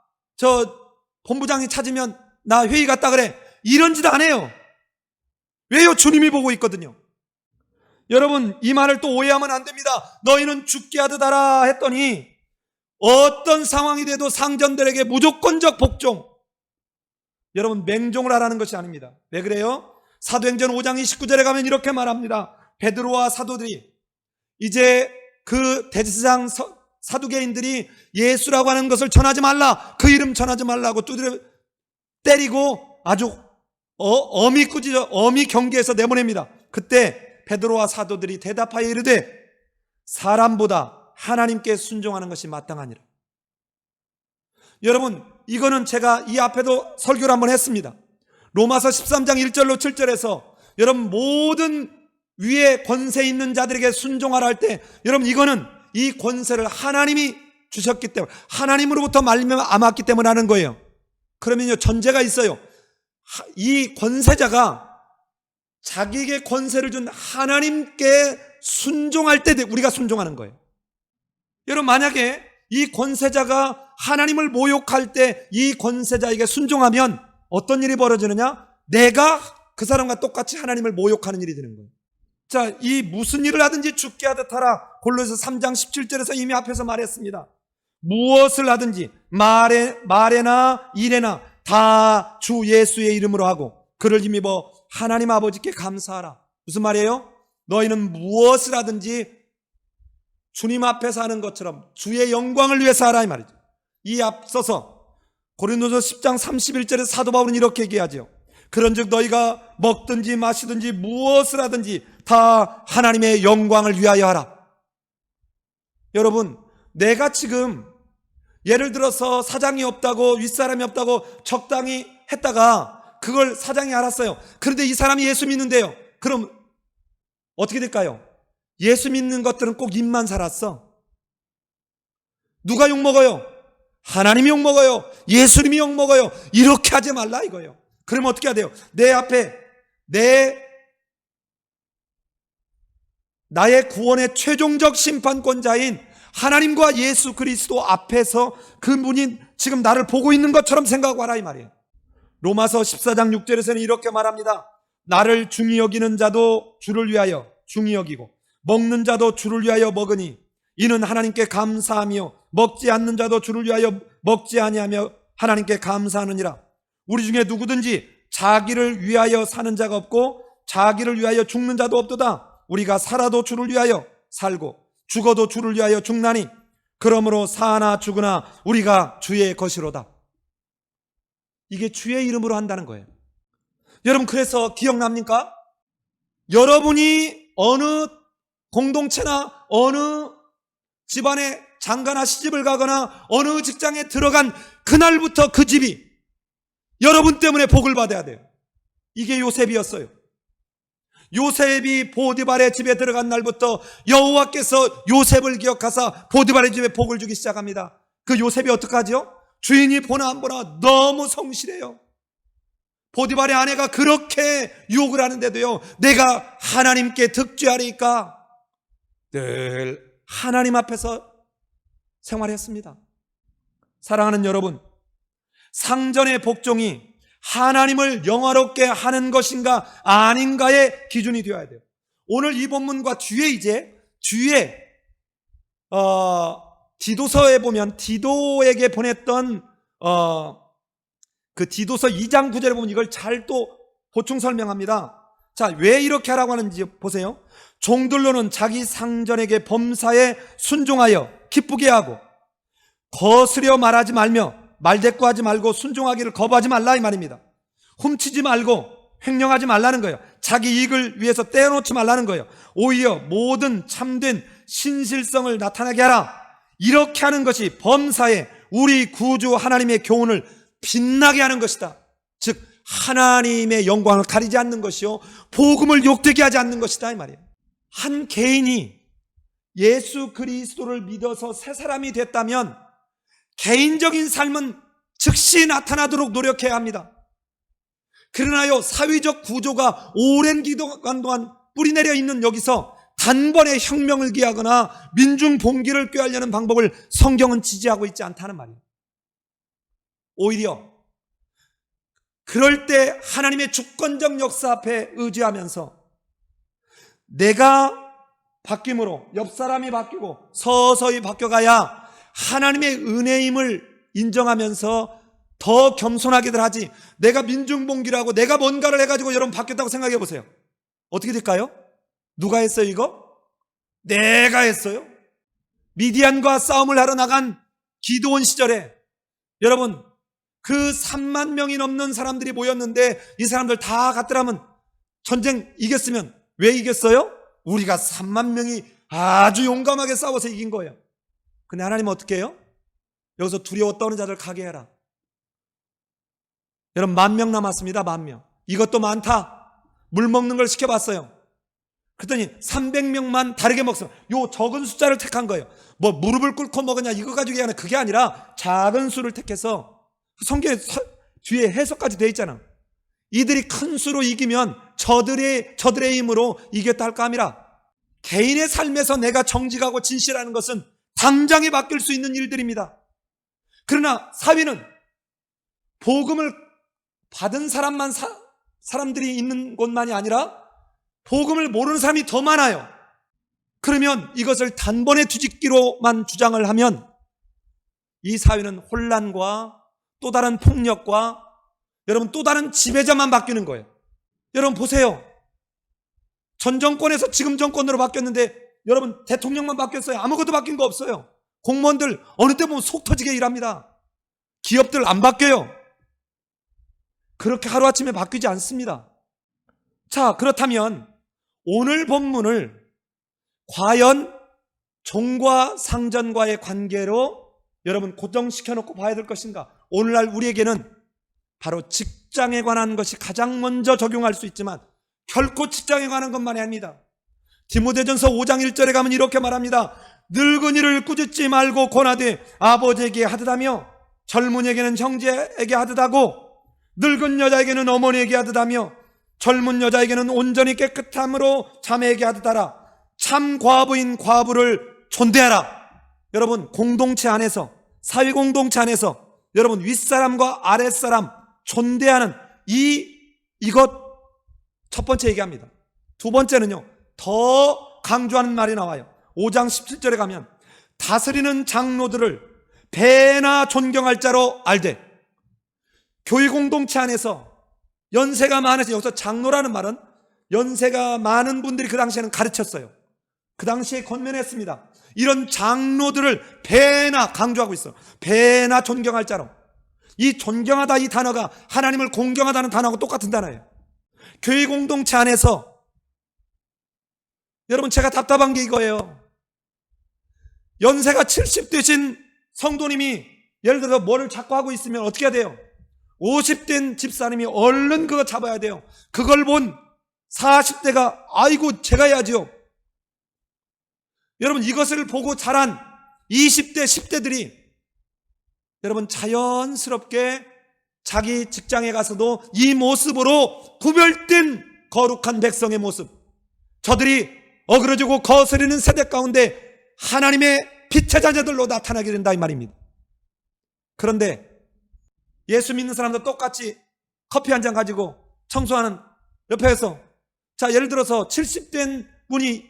A: 본부장이 찾으면 나 회의 갔다 그래, 이런 짓 안 해요. 왜요? 주님이 보고 있거든요. 여러분, 이 말을 또 오해하면 안 됩니다. 너희는 죽게 하듯 하라 했더니 어떤 상황이 돼도 상전들에게 무조건적 복종, 여러분, 맹종을 하라는 것이 아닙니다. 왜 그래요? 사도행전 5장 29절에 가면 이렇게 말합니다. 베드로와 사도들이, 이제 그 대제사장 사두개인들이 예수라고 하는 것을 전하지 말라, 그 이름 전하지 말라고 두드려 때리고 아주 어미 경계에서 내보냅니다. 그때 베드로와 사도들이 대답하여 이르되 사람보다 하나님께 순종하는 것이 마땅하니라. 여러분, 이거는 제가 이 앞에도 설교를 한번 했습니다. 로마서 13장 1절로 7절에서 여러분, 모든 위에 권세 있는 자들에게 순종하라 할 때, 여러분, 이거는 이 권세를 하나님이 주셨기 때문에, 하나님으로부터 말미암았기 때문에 하는 거예요. 그러면요, 전제가 있어요. 이 권세자가 자기에게 권세를 준 하나님께 순종할 때 우리가 순종하는 거예요. 여러분, 만약에 이 권세자가 하나님을 모욕할 때 이 권세자에게 순종하면 어떤 일이 벌어지느냐? 내가 그 사람과 똑같이 하나님을 모욕하는 일이 되는 거예요. 자, 이 무슨 일을 하든지 죽게 하듯 하라, 골로새 3장 17절에서 이미 앞에서 말했습니다. 무엇을 하든지 말에나 일에나 다 주 예수의 이름으로 하고 그를 힘입어 하나님 아버지께 감사하라. 무슨 말이에요? 너희는 무엇을 하든지 주님 앞에서 하는 것처럼 주의 영광을 위해서 하라, 이 말이죠. 이 앞서서 고린도서 10장 31절에 사도 바울은 이렇게 얘기하죠. 그런즉 너희가 먹든지 마시든지 무엇을 하든지 다 하나님의 영광을 위하여 하라. 여러분, 내가 지금 예를 들어서 사장이 없다고, 윗사람이 없다고 적당히 했다가 그걸 사장이 알았어요. 그런데 이 사람이 예수 믿는데요. 그럼 어떻게 될까요? 예수 믿는 것들은 꼭 입만 살았어. 누가 욕먹어요? 하나님이 욕먹어요. 예수님이 욕먹어요. 이렇게 하지 말라 이거예요. 그러면 어떻게 해야 돼요? 내 앞에 나의 구원의 최종적 심판권자인 하나님과 예수 그리스도 앞에서 그분이 지금 나를 보고 있는 것처럼 생각하고 하라, 이 말이에요. 로마서 14장 6절에서는 이렇게 말합니다. 나를 중히 여기는 자도 주를 위하여 중히 여기고 먹는 자도 주를 위하여 먹으니 이는 하나님께 감사하며 먹지 않는 자도 주를 위하여 먹지 아니하며 하나님께 감사하느니라. 우리 중에 누구든지 자기를 위하여 사는 자가 없고 자기를 위하여 죽는 자도 없도다. 우리가 살아도 주를 위하여 살고 죽어도 주를 위하여 죽나니 그러므로 사나 죽으나 우리가 주의 것이로다. 이게 주의 이름으로 한다는 거예요. 여러분, 그래서 기억납니까? 여러분이 어느 공동체나 어느 집안에 장가나 시집을 가거나 어느 직장에 들어간 그날부터 그 집이 여러분 때문에 복을 받아야 돼요. 이게 요셉이었어요. 요셉이 보디발의 집에 들어간 날부터 여호와께서 요셉을 기억하사 보디발의 집에 복을 주기 시작합니다. 그 요셉이 어떡하죠? 주인이 보나 안 보나 너무 성실해요. 보디발의 아내가 그렇게 유혹을 하는데도요, 내가 하나님께 득죄하리까 늘 하나님 앞에서 생활했습니다. 사랑하는 여러분, 상전의 복종이 하나님을 영화롭게 하는 것인가 아닌가의 기준이 되어야 돼요. 오늘 이 본문과 뒤에 디도서에 보면 디도에게 보냈던 그 디도서 2장 9절에 보면 이걸 잘 또 보충 설명합니다. 자, 왜 이렇게 하라고 하는지 보세요. 종들로는 자기 상전에게 범사에 순종하여 기쁘게 하고 거스려 말하지 말며 말대꾸하지 말고 순종하기를 거부하지 말라, 이 말입니다. 훔치지 말고 횡령하지 말라는 거예요. 자기 이익을 위해서 떼어놓지 말라는 거예요. 오히려 모든 참된 신실성을 나타나게 하라. 이렇게 하는 것이 범사에 우리 구주 하나님의 교훈을 빛나게 하는 것이다. 즉 하나님의 영광을 가리지 않는 것이요, 복음을 욕되게 하지 않는 것이다, 이 말이에요. 한 개인이 예수 그리스도를 믿어서 새 사람이 됐다면 개인적인 삶은 즉시 나타나도록 노력해야 합니다. 그러나요, 사회적 구조가 오랜 기간 동안 뿌리내려 있는 여기서 단번에 혁명을 기하거나 민중 봉기를 꾀하려는 방법을 성경은 지지하고 있지 않다는 말이에요. 오히려 그럴 때 하나님의 주권적 역사 앞에 의지하면서 내가 바뀜으로 옆 사람이 바뀌고 서서히 바뀌어가야 하나님의 은혜임을 인정하면서 더 겸손하게들 하지, 내가 민중봉기라고 내가 뭔가를 해가지고 여러분 바뀌었다고 생각해 보세요. 어떻게 될까요? 누가 했어요 이거? 내가 했어요. 미디안과 싸움을 하러 나간 기드온 시절에 여러분 그 3만 명이 넘는 사람들이 모였는데 이 사람들 다 같더라면 전쟁 이겼으면 왜 이겼어요? 우리가 3만 명이 아주 용감하게 싸워서 이긴 거예요. 근데 하나님은 어떻게 해요? 여기서 두려워 떠는 자들 가게 해라. 여러분 10,000명 남았습니다. 10,000명. 이것도 많다. 물 먹는 걸 시켜봤어요. 그랬더니 300명만 다르게 먹습니다. 요 적은 숫자를 택한 거예요. 뭐 무릎을 꿇고 먹으냐 이거 가지고 얘기하는 그게 아니라 작은 수를 택해서, 성경에 뒤에 해석까지 되어 있잖아. 이들이 큰 수로 이기면 저들의 힘으로 이겼다 할까 함이라. 개인의 삶에서 내가 정직하고 진실하는 것은 당장에 바뀔 수 있는 일들입니다. 그러나 사회는 복음을 받은 사람들이 있는 곳만이 아니라 복음을 모르는 사람이 더 많아요. 그러면 이것을 단번에 뒤집기로만 주장을 하면 이 사회는 혼란과 또 다른 폭력과 여러분 또 다른 지배자만 바뀌는 거예요. 여러분 보세요. 전 정권에서 지금 정권으로 바뀌었는데 여러분 대통령만 바뀌었어요. 아무것도 바뀐 거 없어요. 공무원들 어느 때 보면 속 터지게 일합니다. 기업들 안 바뀌어요. 그렇게 하루아침에 바뀌지 않습니다. 자, 그렇다면 오늘 본문을 과연 종과 상전과의 관계로 여러분 고정시켜놓고 봐야 될 것인가? 오늘날 우리에게는 바로 직장에 관한 것이 가장 먼저 적용할 수 있지만 결코 직장에 관한 것만이 아닙니다. 디모데전서 5장 1절에 가면 이렇게 말합니다. 늙은이를 꾸짖지 말고 권하되 아버지에게 하듯하며 젊은이에게는 형제에게 하듯하고 늙은 여자에게는 어머니에게 하듯하며 젊은 여자에게는 온전히 깨끗함으로 자매에게 하듯하라. 참 과부인 과부를 존대하라. 여러분 공동체 안에서, 사회 공동체 안에서 여러분 윗사람과 아랫사람 존대하는 이것 첫 번째 얘기합니다. 두 번째는요, 더 강조하는 말이 나와요. 5장 17절에 가면 다스리는 장로들을 배나 존경할 자로 알되. 교회 공동체 안에서 연세가 많아서, 여기서 장로라는 말은 연세가 많은 분들이 그 당시에는 가르쳤어요. 그 당시에 권면했습니다. 이런 장로들을 배나 강조하고 있어. 배나 존경할 자로. 이 존경하다 이 단어가 하나님을 공경하다는 단어하고 똑같은 단어예요. 교회 공동체 안에서 여러분, 제가 답답한 게 이거예요. 연세가 70 되신 성도님이 예를 들어 뭐를 자꾸 하고 있으면 어떻게 해야 돼요? 50된 집사님이 얼른 그거 잡아야 돼요. 그걸 본 40대가 아이고 제가 해야지요. 여러분, 이것을 보고 자란 20대 10대들이 여러분 자연스럽게 자기 직장에 가서도 이 모습으로 구별된 거룩한 백성의 모습, 저들이 어그러지고 거스르는 세대 가운데 하나님의 빛의 자녀들로 나타나게 된다 이 말입니다. 그런데 예수 믿는 사람도 똑같이 커피 한 잔 가지고 청소하는 옆에서, 자 예를 들어서 70된 분이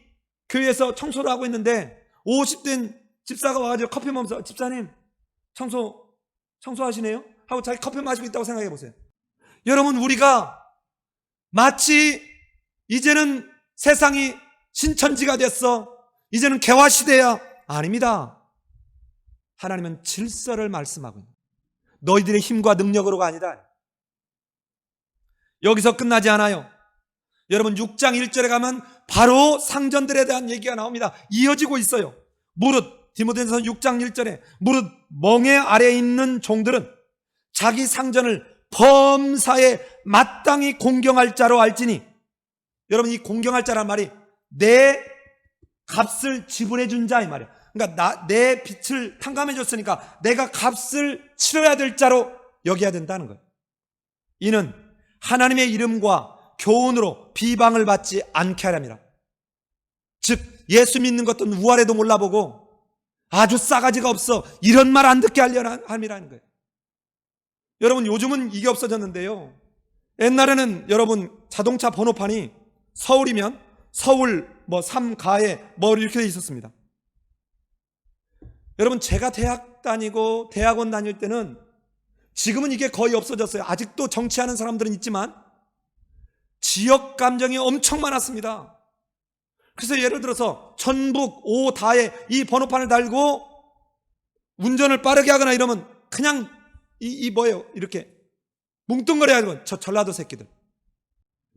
A: 교회에서 청소를 하고 있는데 50된 집사가 와가지고 커피 먹으면서 집사님 청소하시네요? 하고 자기 커피 마시고 있다고 생각해 보세요. 여러분, 우리가 마치 이제는 세상이 신천지가 됐어, 이제는 개화시대야. 아닙니다. 하나님은 질서를 말씀하고 있는, 너희들의 힘과 능력으로가 아니다. 여기서 끝나지 않아요. 여러분, 6장 1절에 가면 바로 상전들에 대한 얘기가 나옵니다. 이어지고 있어요. 무릇, 디모데전서 6장 1절에 무릇 멍에 아래에 있는 종들은 자기 상전을 범사에 마땅히 공경할 자로 알지니. 여러분, 이 공경할 자란 말이 내 값을 지불해 준 자 이 말이에요. 그러니까 내 빚을 탕감해 줬으니까 내가 값을 치러야 될 자로 여겨야 된다는 거예요. 이는 하나님의 이름과 교훈으로 비방을 받지 않게 하렵니다. 즉 예수 믿는 것도 우아래도 몰라보고 아주 싸가지가 없어 이런 말 안 듣게 하려는 함이라는 거예요. 여러분, 요즘은 이게 없어졌는데요, 옛날에는 여러분 자동차 번호판이 서울이면 서울 뭐 3가에 뭐 이렇게 돼 있었습니다. 여러분, 제가 대학 다니고 대학원 다닐 때는, 지금은 이게 거의 없어졌어요. 아직도 정치하는 사람들은 있지만 지역 감정이 엄청 많았습니다. 그래서 예를 들어서 전북 5다에 이 번호판을 달고 운전을 빠르게 하거나 이러면 그냥 뭐예요? 이렇게 뭉뚱거려야 저 전라도 새끼들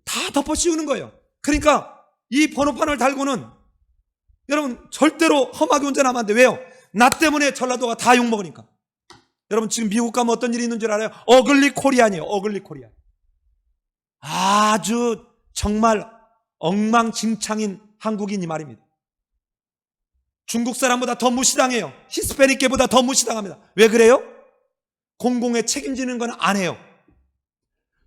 A: 다 덮어 씌우는 거예요. 그러니까 이 번호판을 달고는 여러분 절대로 험하게 운전하면 안 돼. 왜요? 나 때문에 전라도가 다 욕먹으니까. 여러분, 지금 미국 가면 어떤 일이 있는 줄 알아요? 어글리 코리안이에요. 어글리 코리안. 아주 정말 엉망진창인 한국인이 말입니다. 중국 사람보다 더 무시당해요. 히스패닉계보다 더 무시당합니다. 왜 그래요? 공공에 책임지는 건 안 해요.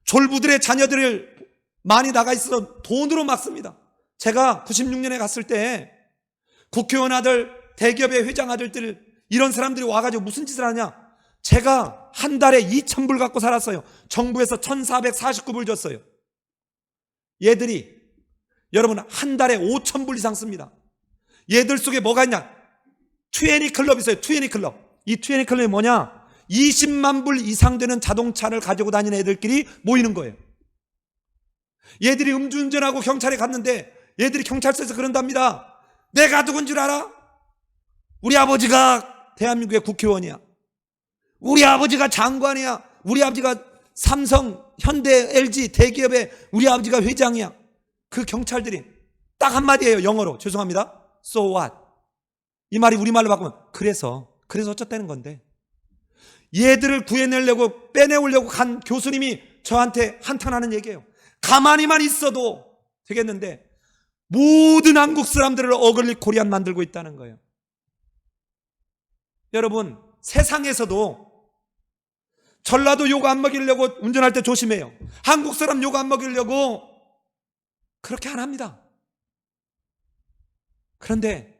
A: 졸부들의 자녀들을 많이 나가 있어서 돈으로 막습니다. 제가 96년에 갔을 때 국회의원 아들, 대기업의 회장 아들들, 이런 사람들이 와가지고 무슨 짓을 하냐? 제가 한 달에 2,000불 갖고 살았어요. 정부에서 1,449불 줬어요. 얘들이 여러분 한 달에 5,000불 이상 씁니다. 얘들 속에 뭐가 있냐? 20 클럽 있어요. 20 클럽. 이 20 클럽이 뭐냐? 20만 불 이상 되는 자동차를 가지고 다니는 애들끼리 모이는 거예요. 얘들이 음주운전하고 경찰에 갔는데 얘들이 경찰서에서 그런답니다. 내가 누군 줄 알아? 우리 아버지가 대한민국의 국회의원이야. 우리 아버지가 장관이야. 우리 아버지가 삼성, 현대, LG 대기업의 우리 아버지가 회장이야. 그 경찰들이 딱 한마디예요. 영어로. 죄송합니다. So what? 이 말이 우리말로 바꾸면 그래서 어쩌다는 건데. 얘들을 구해내려고 빼내오려고 간 교수님이 저한테 한탄하는 얘기예요. 가만히만 있어도 되겠는데 모든 한국 사람들을 어글리 코리안 만들고 있다는 거예요. 여러분, 세상에서도 전라도 욕 안 먹이려고 운전할 때 조심해요. 한국 사람 욕 안 먹이려고 그렇게 안 합니다. 그런데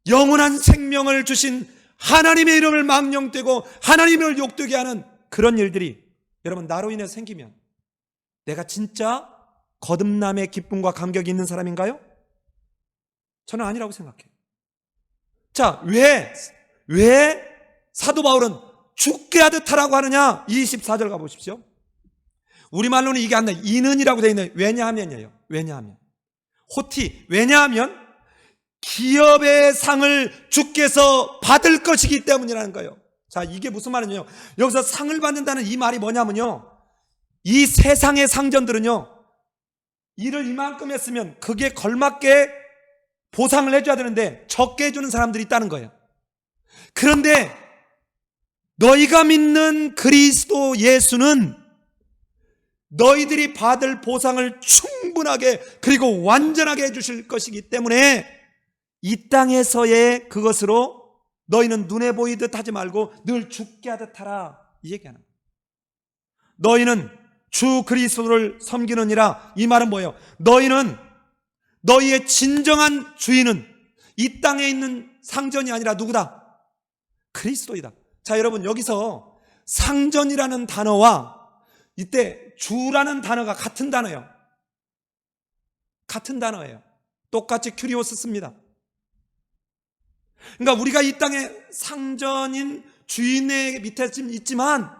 A: 영원한 생명을 주신 하나님의 이름을 망령되고 하나님을 욕되게 하는 그런 일들이 여러분 나로 인해서 생기면 내가 진짜 거듭남의 기쁨과 감격이 있는 사람인가요? 저는 아니라고 생각해요. 자, 왜 사도 바울은 죽게 하듯 하라고 하느냐? 24절 가보십시오. 우리말로는 이게 안 나요. 이는이라고 되어 있는 왜냐하면이에요. 왜냐하면. 호티. 왜냐하면 기업의 상을 주께서 받을 것이기 때문이라는 거예요. 자, 이게 무슨 말이냐요? 여기서 상을 받는다는 이 말이 뭐냐면요, 이 세상의 상전들은요, 일을 이만큼 했으면 그게 걸맞게 보상을 해줘야 되는데 적게 해주는 사람들이 있다는 거예요. 그런데 너희가 믿는 그리스도 예수는 너희들이 받을 보상을 충분하게 그리고 완전하게 해주실 것이기 때문에 이 땅에서의 그것으로 너희는 눈에 보이듯 하지 말고 늘 죽게 하듯 하라, 이 얘기하는 거예요. 너희는 주 그리스도를 섬기느니라. 이 말은 뭐예요? 너희는, 너희의 진정한 주인은 이 땅에 있는 상전이 아니라 누구다? 그리스도이다. 자, 여러분, 여기서 상전이라는 단어와 이때 주라는 단어가 같은 단어예요. 같은 단어예요. 똑같이 큐리오스 씁니다. 그러니까 우리가 이 땅에 상전인 주인의 밑에 있지만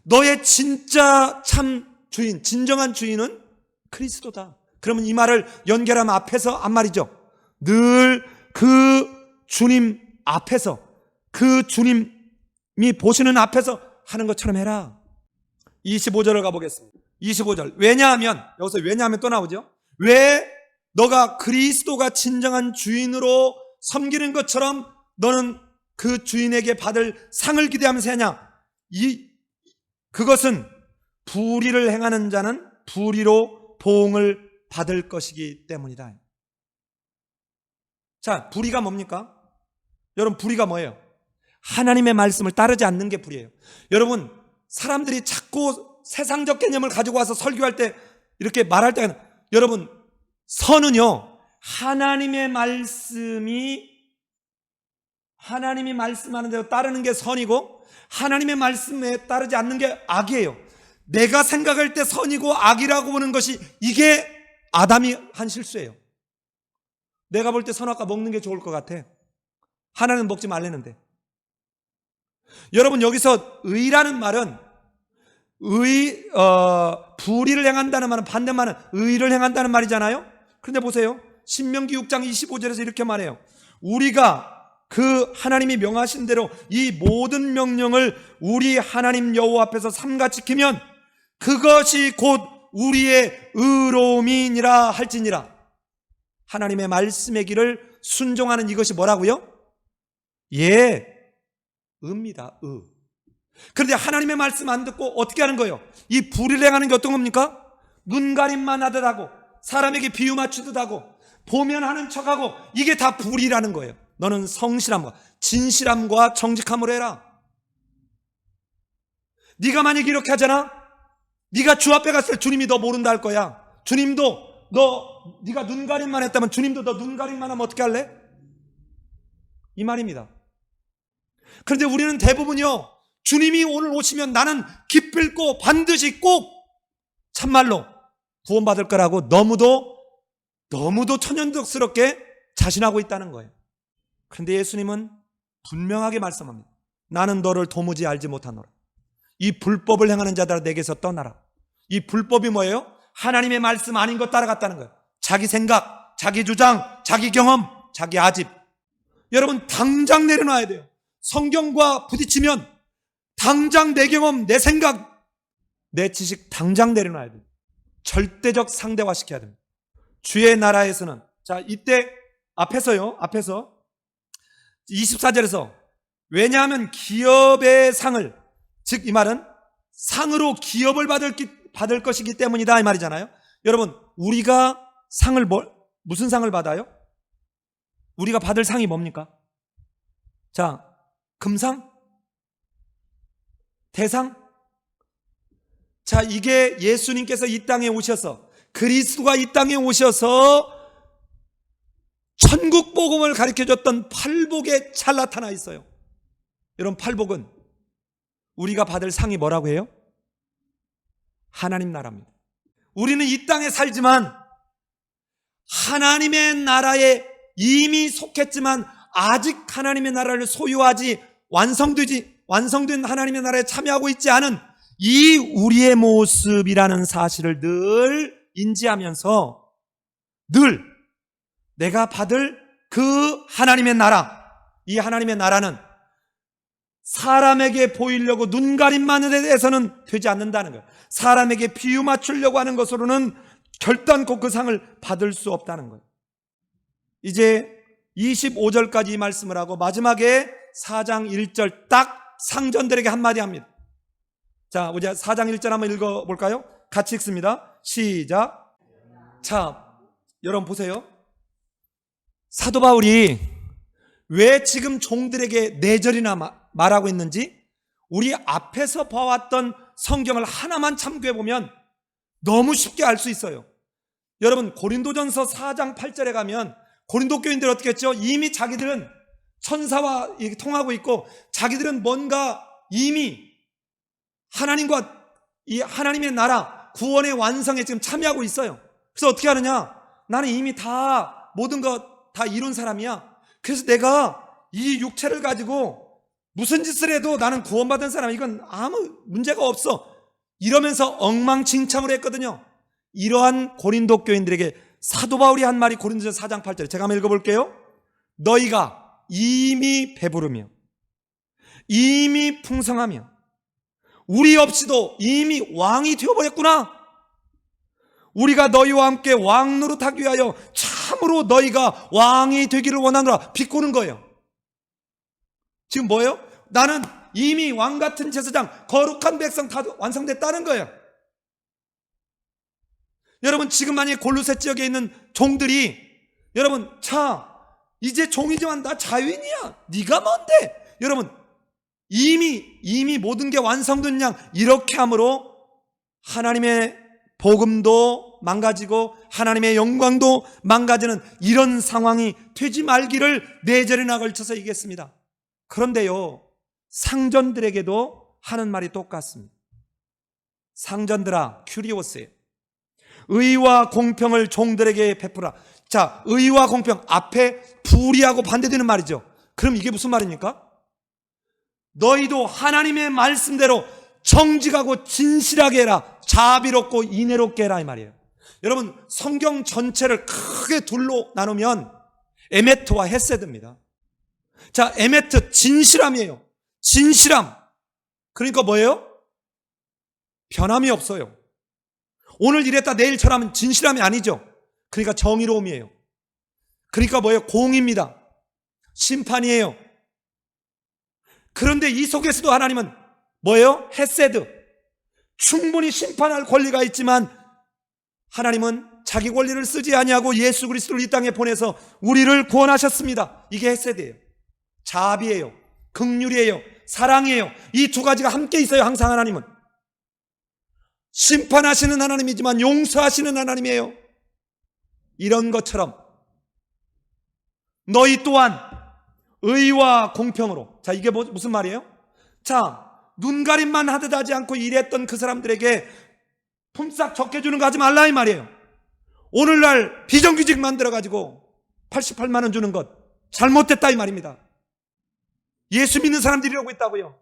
A: 너의 진짜 참 주인, 진정한 주인은 그리스도다. 그러면 이 말을 연결하면 앞에서 한 말이죠. 늘 그 주님 앞에서, 그 주님이 보시는 앞에서 하는 것처럼 해라. 25절을 가보겠습니다. 25절. 왜냐하면, 여기서 왜냐하면 또 나오죠. 왜 너가 그리스도가 진정한 주인으로 섬기는 것처럼 너는 그 주인에게 받을 상을 기대하면서 하냐? 그것은 불의를 행하는 자는 불의로 보응을 받을 것이기 때문이다. 자, 불의가 뭡니까? 여러분, 불의가 뭐예요? 하나님의 말씀을 따르지 않는 게 불의예요. 여러분, 사람들이 자꾸 세상적 개념을 가지고 와서 설교할 때 이렇게 말할 때는, 여러분, 선은요, 하나님이 말씀하는 대로 따르는 게 선이고 하나님의 말씀에 따르지 않는 게 악이에요. 내가 생각할 때 선이고 악이라고 보는 것이, 이게 아담이 한 실수예요. 내가 볼 때 선악과 먹는 게 좋을 것 같아. 하나는 먹지 말라는데. 여러분, 여기서 의라는 말은 불의를 행한다는 말은 반대말은 의를 행한다는 말이잖아요. 그런데 보세요. 신명기 6장 25절에서 이렇게 말해요. 우리가 그 하나님이 명하신 대로 이 모든 명령을 우리 하나님 여호와 앞에서 삼가 지키면 그것이 곧 우리의 의로움이니라 할지니라. 하나님의 말씀의 길을 순종하는 이것이 뭐라고요? 예, 의입니다. 의. 그런데 하나님의 말씀 안 듣고 어떻게 하는 거예요? 이 불의를 행하는 게 어떤 겁니까? 눈가림만 하듯 하고 사람에게 비유 맞추듯 하고 보면 하는 척하고, 이게 다 불의라는 거예요. 너는 성실함과 진실함과 정직함으로 해라. 네가 만약 이렇게 하잖아, 네가 주 앞에 갔을 때 주님이 너 모른다 할 거야. 주님도 네가 눈가림만 했다면 주님도 너 눈가림만 하면 어떻게 할래? 이 말입니다. 그런데 우리는 대부분요, 주님이 오늘 오시면 나는 기필코 반드시 꼭 참말로 구원받을 거라고 너무도 천연덕스럽게 자신하고 있다는 거예요. 그런데 예수님은 분명하게 말씀합니다. 나는 너를 도무지 알지 못하노라. 이 불법을 행하는 자들아 내게서 떠나라. 이 불법이 뭐예요? 하나님의 말씀 아닌 것 따라갔다는 거예요. 자기 생각, 자기 주장, 자기 경험, 자기 아집. 여러분, 당장 내려놔야 돼요. 성경과 부딪히면 당장 내 경험, 내 생각, 내 지식 당장 내려놔야 돼요. 절대적 상대화 시켜야 됩니다. 주의 나라에서는, 자, 이때 앞에서 24절에서 왜냐하면 기업의 상을, 즉 이 말은 상으로 기업을 받을 것이기 때문이다, 이 말이잖아요. 여러분, 우리가 상을 무슨 상을 받아요? 우리가 받을 상이 뭡니까? 자, 금상? 대상? 자, 이게 예수님께서 이 땅에 오셔서, 그리스도가 이 땅에 오셔서 천국 복음을 가르쳐줬던 팔복에 잘 나타나 있어요. 여러분, 팔복은 우리가 받을 상이 뭐라고 해요? 하나님 나라입니다. 우리는 이 땅에 살지만 하나님의 나라에 이미 속했지만 아직 하나님의 나라를 소유하지 완성된 하나님의 나라에 참여하고 있지 않은 이 우리의 모습이라는 사실을 늘 인지하면서 늘 내가 받을 그 하나님의 나라, 이 하나님의 나라는 사람에게 보이려고 눈가림만에 대해서는 되지 않는다는 거예요. 사람에게 비유 맞추려고 하는 것으로는 결단코 그 상을 받을 수 없다는 거예요. 이제 25절까지 이 말씀을 하고 마지막에 4장 1절 딱 상전들에게 한마디 합니다. 자, 우리 4장 1절 한번 읽어볼까요? 같이 읽습니다. 시작. 자, 여러분 보세요. 사도 바울이 왜 지금 종들에게 4절이나 말하고 있는지 우리 앞에서 봐왔던 성경을 하나만 참고해보면 너무 쉽게 알 수 있어요. 여러분, 고린도전서 4장 8절에 가면 고린도 교인들 어떻게 했죠? 이미 자기들은 천사와 통하고 있고 자기들은 뭔가 이미 하나님과 이 하나님의 나라 구원의 완성에 지금 참여하고 있어요. 그래서 어떻게 하느냐? 나는 이미 다 모든 것 다 이룬 사람이야. 그래서 내가 이 육체를 가지고 무슨 짓을 해도 나는 구원받은 사람이야. 이건 아무 문제가 없어. 이러면서 엉망진창으로 했거든요. 이러한 고린도 교인들에게 사도 바울이 한 말이 고린도전서 4장 8절에 제가 한번 읽어볼게요. 너희가 이미 배부르며 이미 풍성하며 우리 없이도 이미 왕이 되어버렸구나. 우리가 너희와 함께 왕 노릇하기 위하여 참으로 너희가 왕이 되기를 원하노라. 비꼬는 거예요. 지금 뭐예요? 나는 이미 왕 같은 제사장, 거룩한 백성 다 완성됐다는 거예요. 여러분, 지금 만약에 골로새 지역에 있는 종들이 여러분, 자, 이제 종이지만 나 자유인이야. 네가 뭔데? 여러분, 이미 모든 게 완성된 양 이렇게 함으로 하나님의 복음도 망가지고 하나님의 영광도 망가지는 이런 상황이 되지 말기를 4절이나 걸쳐서 얘기했습니다. 그런데요, 상전들에게도 하는 말이 똑같습니다. 상전들아, 큐리오스예요. 의와 공평을 종들에게 베푸라. 자, 의와 공평 앞에 불의하고 반대되는 말이죠. 그럼 이게 무슨 말입니까? 너희도 하나님의 말씀대로 정직하고 진실하게 해라. 자비롭고 인애롭게 해라 이 말이에요. 여러분, 성경 전체를 크게 둘로 나누면 에메트와 헤세드입니다. 자, 에메트 진실함이에요. 진실함. 그러니까 뭐예요? 변함이 없어요. 오늘 이랬다 내일 저라면 진실함이 아니죠. 그러니까 정의로움이에요. 그러니까 뭐예요? 공의입니다. 심판이에요. 그런데 이 속에서도 하나님은 뭐예요? 헤세드. 충분히 심판할 권리가 있지만 하나님은 자기 권리를 쓰지 아니하고 예수 그리스도를 이 땅에 보내서 우리를 구원하셨습니다. 이게 헤세드예요. 자비예요. 긍휼이에요. 사랑이에요. 이 두 가지가 함께 있어요. 항상 하나님은 심판하시는 하나님이지만 용서하시는 하나님이에요. 이런 것처럼 너희 또한 의와 공평으로. 자, 이게 무슨 말이에요? 자, 눈가림만 하듯 하지 않고 일했던 그 사람들에게 품삯 적게 주는 거 하지 말라 이 말이에요. 오늘날 비정규직 만들어가지고 88만 원 주는 것 잘못됐다 이 말입니다. 예수 믿는 사람들이 이러고 있다고요.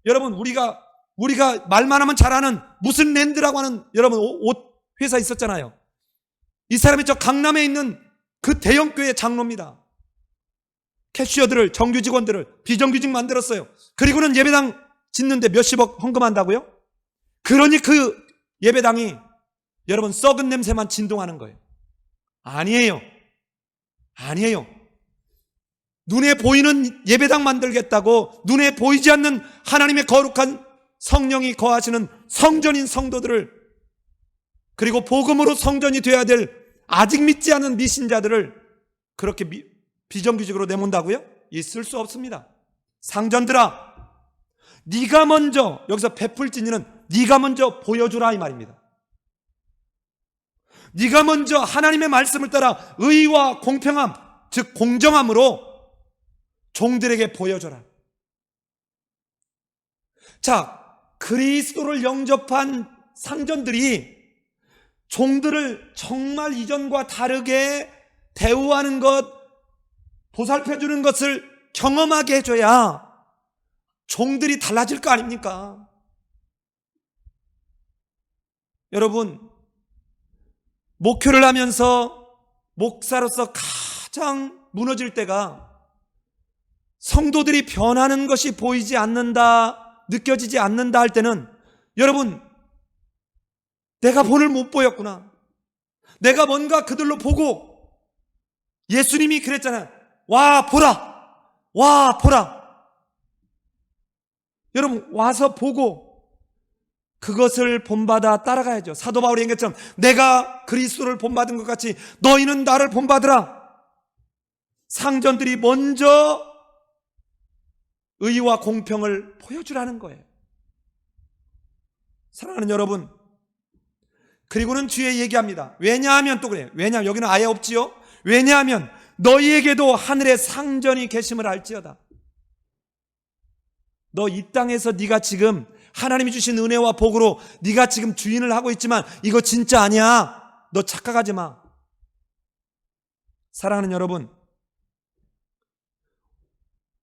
A: 여러분, 우리가 말만 하면 잘하는 무슨 랜드라고 하는 여러분 옷 회사 있었잖아요. 이 사람이 저 강남에 있는 그 대형교회 장로입니다. 캐시어들을, 정규 직원들을 비정규직 만들었어요. 그리고는 예배당 짓는데 몇십억 헌금한다고요? 그러니 그 예배당이 여러분 썩은 냄새만 진동하는 거예요. 아니에요. 아니에요. 눈에 보이는 예배당 만들겠다고 눈에 보이지 않는 하나님의 거룩한 성령이 거하시는 성전인 성도들을, 그리고 복음으로 성전이 되어야 될 아직 믿지 않은 미신자들을 그렇게 비정규직으로 내몬다고요? 있을 수 없습니다. 상전들아, 네가 먼저, 여기서 베풀진이는 네가 먼저 보여주라 이 말입니다. 네가 먼저 하나님의 말씀을 따라 의와 공평함, 즉 공정함으로 종들에게 보여줘라. 자, 그리스도를 영접한 상전들이 종들을 정말 이전과 다르게 대우하는 것, 보살펴주는 것을 경험하게 해줘야 종들이 달라질 거 아닙니까? 여러분, 목회를 하면서 목사로서 가장 무너질 때가 성도들이 변하는 것이 보이지 않는다, 느껴지지 않는다 할 때는 여러분, 내가 본을 못 보였구나. 내가 뭔가 그들로 보고 예수님이 그랬잖아요. 와 보라, 와 보라. 여러분 와서 보고 그것을 본받아 따라가야죠. 사도 바울이 얘기했처럼 내가 그리스도를 본받은 것 같이 너희는 나를 본받으라. 상전들이 먼저 의와 공평을 보여주라는 거예요. 사랑하는 여러분, 그리고는 뒤에 얘기합니다. 왜냐하면 또 그래요. 왜냐하면 여기는 아예 없지요. 왜냐하면 너희에게도 하늘의 상전이 계심을 알지어다. 너 이 땅에서 네가 지금 하나님이 주신 은혜와 복으로 네가 지금 주인을 하고 있지만 이거 진짜 아니야. 너 착각하지 마. 사랑하는 여러분,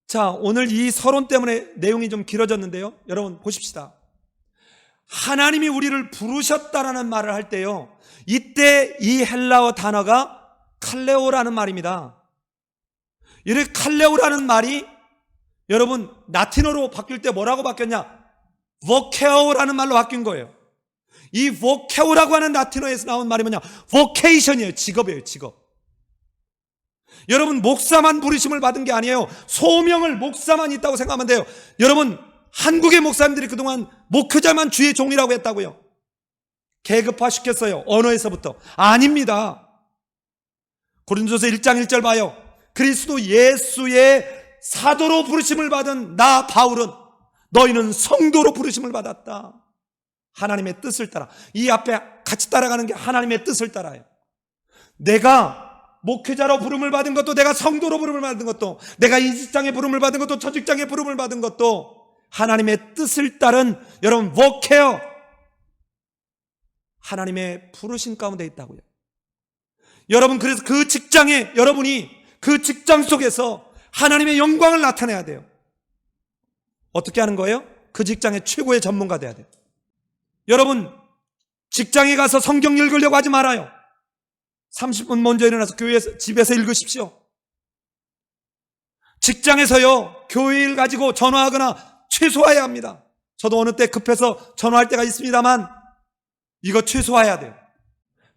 A: 자, 오늘 이 서론 때문에 내용이 좀 길어졌는데요. 여러분 보십시다. 하나님이 우리를 부르셨다라는 말을 할 때요, 이때 이 헬라어 단어가 칼레오라는 말입니다. 이 칼레오라는 말이 여러분 라틴어로 바뀔 때 뭐라고 바뀌었냐? vocao라는 말로 바뀐 거예요. 이 vocao라고 하는 라틴어에서 나온 말이 뭐냐? vocation이에요. 직업이에요. 직업. 여러분 목사만 부르심을 받은 게 아니에요. 소명을 목사만 있다고 생각하면 돼요. 여러분 한국의 목사님들이 그동안 목회자만 주의 종이라고 했다고요. 계급화시켰어요. 언어에서부터. 아닙니다. 고린도서 1장 1절 봐요. 그리스도 예수의 사도로 부르심을 받은 나 바울은 너희는 성도로 부르심을 받았다. 하나님의 뜻을 따라. 이 앞에 같이 따라가는 게 하나님의 뜻을 따라요. 내가 목회자로 부름을 받은 것도, 내가 성도로 부름을 받은 것도, 내가 이 직장에 부름을 받은 것도, 저 직장에 부름을 받은 것도 하나님의 뜻을 따른 여러분 vocaeo, 하나님의 부르심 가운데 있다고요. 여러분 그래서 그 직장에 여러분이 그 직장 속에서 하나님의 영광을 나타내야 돼요. 어떻게 하는 거예요? 그 직장의 최고의 전문가 돼야 돼요. 여러분 직장에 가서 성경 읽으려고 하지 말아요. 30분 먼저 일어나서 교회에서 집에서 읽으십시오. 직장에서요 교회를 가지고 전화하거나 최소화해야 합니다. 저도 어느 때 급해서 전화할 때가 있습니다만 이거 최소화해야 돼요.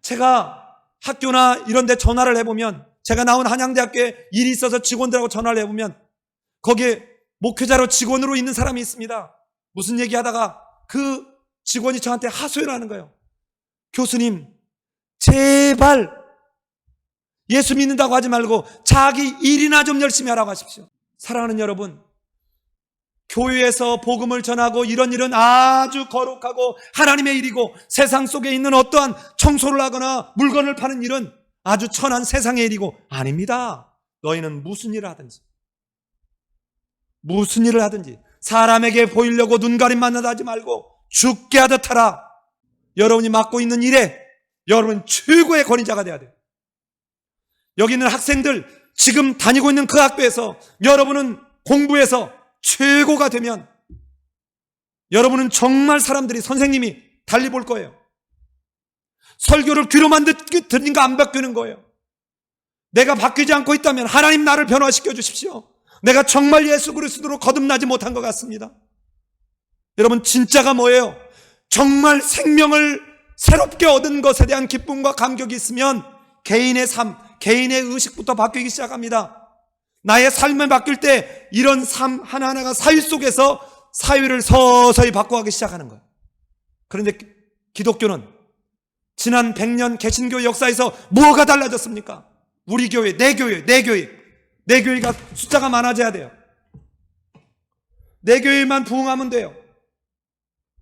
A: 제가 학교나 이런 데 전화를 해보면, 제가 나온 한양대학교에 일이 있어서 직원들하고 전화를 해보면 거기에 목회자로 직원으로 있는 사람이 있습니다. 무슨 얘기하다가 그 직원이 저한테 하소연을 하는 거예요. 교수님 제발 예수 믿는다고 하지 말고 자기 일이나 좀 열심히 하라고 하십시오. 사랑하는 여러분, 교회에서 복음을 전하고 이런 일은 아주 거룩하고 하나님의 일이고, 세상 속에 있는 어떠한 청소를 하거나 물건을 파는 일은 아주 천한 세상의 일이고, 아닙니다. 너희는 무슨 일을 하든지 사람에게 보이려고 눈가림만 하지 말고 죽게 하듯 하라. 여러분이 맡고 있는 일에 여러분 최고의 권위자가 돼야 돼요. 여기 있는 학생들, 지금 다니고 있는 그 학교에서 여러분은 공부해서 최고가 되면 여러분은 정말 사람들이, 선생님이 달리 볼 거예요. 설교를 귀로만 듣니까 안 바뀌는 거예요. 내가 바뀌지 않고 있다면 하나님 나를 변화시켜 주십시오. 내가 정말 예수 그리스도로 거듭나지 못한 것 같습니다. 여러분 진짜가 뭐예요? 정말 생명을 새롭게 얻은 것에 대한 기쁨과 감격이 있으면 개인의 삶, 개인의 의식부터 바뀌기 시작합니다. 나의 삶을 바뀔 때 이런 삶 하나하나가 사회 속에서 사회를 서서히 바꿔가기 시작하는 거예요. 그런데 기독교는 지난 100년 개신교 역사에서 뭐가 달라졌습니까? 우리 교회, 내 교회가 숫자가 많아져야 돼요. 내 교회만 부흥하면 돼요.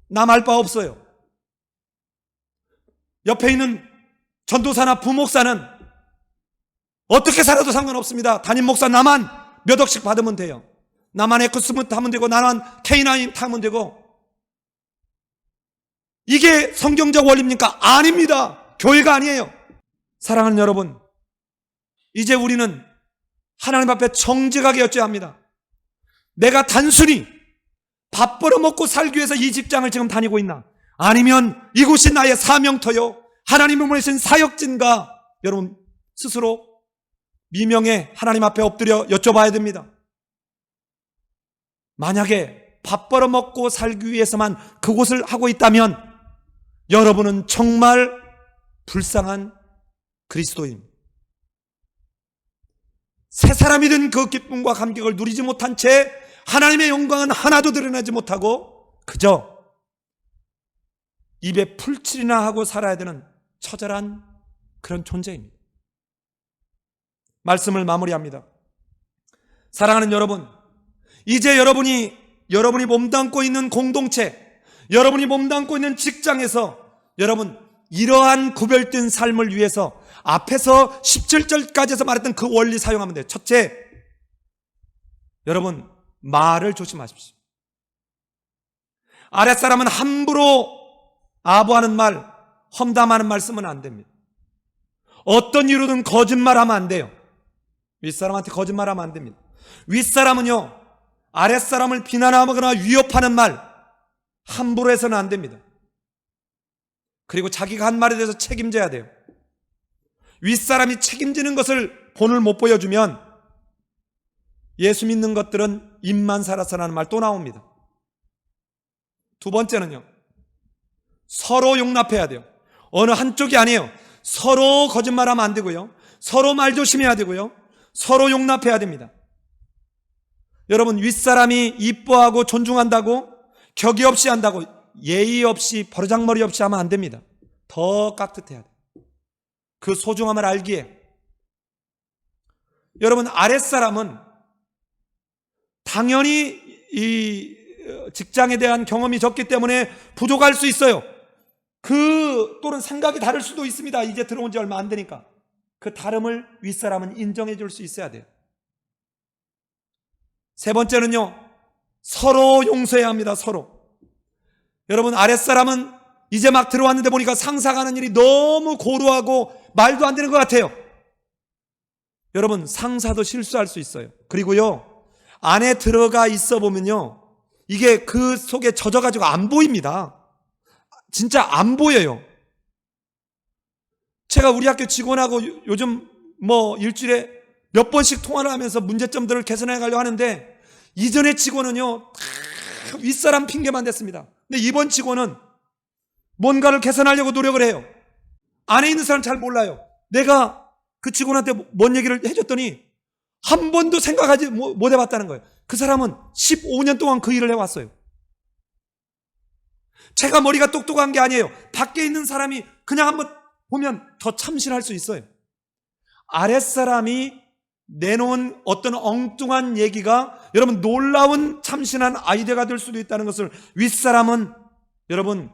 A: 남할 바 없어요. 옆에 있는 전도사나 부목사는 어떻게 살아도 상관없습니다. 담임 목사 나만 몇 억씩 받으면 돼요. 나만 엑스문 타면 되고, 나만 K9 타면 되고. 이게 성경적 원리입니까? 아닙니다. 교회가 아니에요. 사랑하는 여러분, 이제 우리는 하나님 앞에 정직하게 여쭤야 합니다. 내가 단순히 밥 벌어먹고 살기 위해서 이 직장을 지금 다니고 있나? 아니면 이곳이 나의 사명터요, 하나님을 보내신 사역진가? 여러분 스스로 미명에 하나님 앞에 엎드려 여쭤봐야 됩니다. 만약에 밥 벌어먹고 살기 위해서만 그곳을 하고 있다면 여러분은 정말 불쌍한 그리스도인. 새 사람이 된 그 기쁨과 감격을 누리지 못한 채 하나님의 영광은 하나도 드러내지 못하고 그저 입에 풀칠이나 하고 살아야 되는 처절한 그런 존재입니다. 말씀을 마무리합니다. 사랑하는 여러분, 이제 여러분이 몸담고 있는 공동체, 여러분이 몸담고 있는 직장에서 여러분 이러한 구별된 삶을 위해서 앞에서 17절까지에서 말했던 그 원리 사용하면 돼요. 첫째, 여러분 말을 조심하십시오. 아랫사람은 함부로 아부하는 말, 험담하는 말 쓰면 안 됩니다. 어떤 이유로든 거짓말하면 안 돼요. 윗사람한테 거짓말하면 안 됩니다. 윗사람은요, 아랫사람을 비난하거나 위협하는 말 함부로 해서는 안 됩니다. 그리고 자기가 한 말에 대해서 책임져야 돼요. 윗사람이 책임지는 것을 본을 못 보여주면 예수 믿는 것들은 입만 살아서라는 말 또 나옵니다. 두 번째는요, 서로 용납해야 돼요. 어느 한쪽이 아니에요. 서로 거짓말하면 안 되고요, 서로 말 조심해야 되고요, 서로 용납해야 됩니다. 여러분, 윗사람이 이뻐하고 존중한다고 격이 없이 한다고 예의 없이 버르장머리 없이 하면 안 됩니다. 더 깍듯해야 돼요. 그 소중함을 알기에. 여러분, 아랫사람은 당연히 이 직장에 대한 경험이 적기 때문에 부족할 수 있어요. 또는 생각이 다를 수도 있습니다. 이제 들어온 지 얼마 안 되니까. 그 다름을 윗사람은 인정해 줄 수 있어야 돼요. 세 번째는요, 서로 용서해야 합니다. 서로. 여러분, 아랫사람은 이제 막 들어왔는데 보니까 상사가 하는 일이 너무 고루하고 말도 안 되는 것 같아요. 여러분, 상사도 실수할 수 있어요. 그리고요, 안에 들어가 있어 보면요, 이게 그 속에 젖어가지고 안 보입니다. 진짜 안 보여요. 제가 우리 학교 직원하고 요즘 일주일에 몇 번씩 통화를 하면서 문제점들을 개선해 가려고 하는데, 이전의 직원은요 윗사람 핑계만 댔습니다. 근데 이번 직원은 뭔가를 개선하려고 노력을 해요. 안에 있는 사람 잘 몰라요. 내가 그 직원한테 뭔 얘기를 해줬더니 한 번도 생각하지 못 해봤다는 거예요. 그 사람은 15년 동안 그 일을 해왔어요. 제가 머리가 똑똑한 게 아니에요. 밖에 있는 사람이 그냥 한번 보면 더 참신할 수 있어요. 아랫사람이 내놓은 어떤 엉뚱한 얘기가 여러분 놀라운 참신한 아이디어가 될 수도 있다는 것을 윗사람은 여러분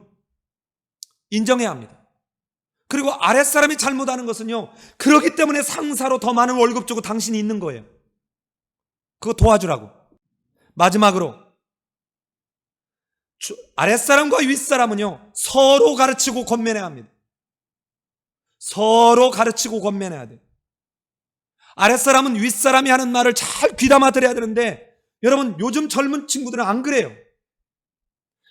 A: 인정해야 합니다. 그리고 아랫사람이 잘못하는 것은요, 그렇기 때문에 상사로 더 많은 월급 주고 당신이 있는 거예요. 그거 도와주라고. 마지막으로 아랫사람과 윗사람은요, 서로 가르치고 권면해야 합니다. 서로 가르치고 권면해야 돼요. 아랫사람은 윗사람이 하는 말을 잘 귀담아 들어야 되는데, 여러분 요즘 젊은 친구들은 안 그래요.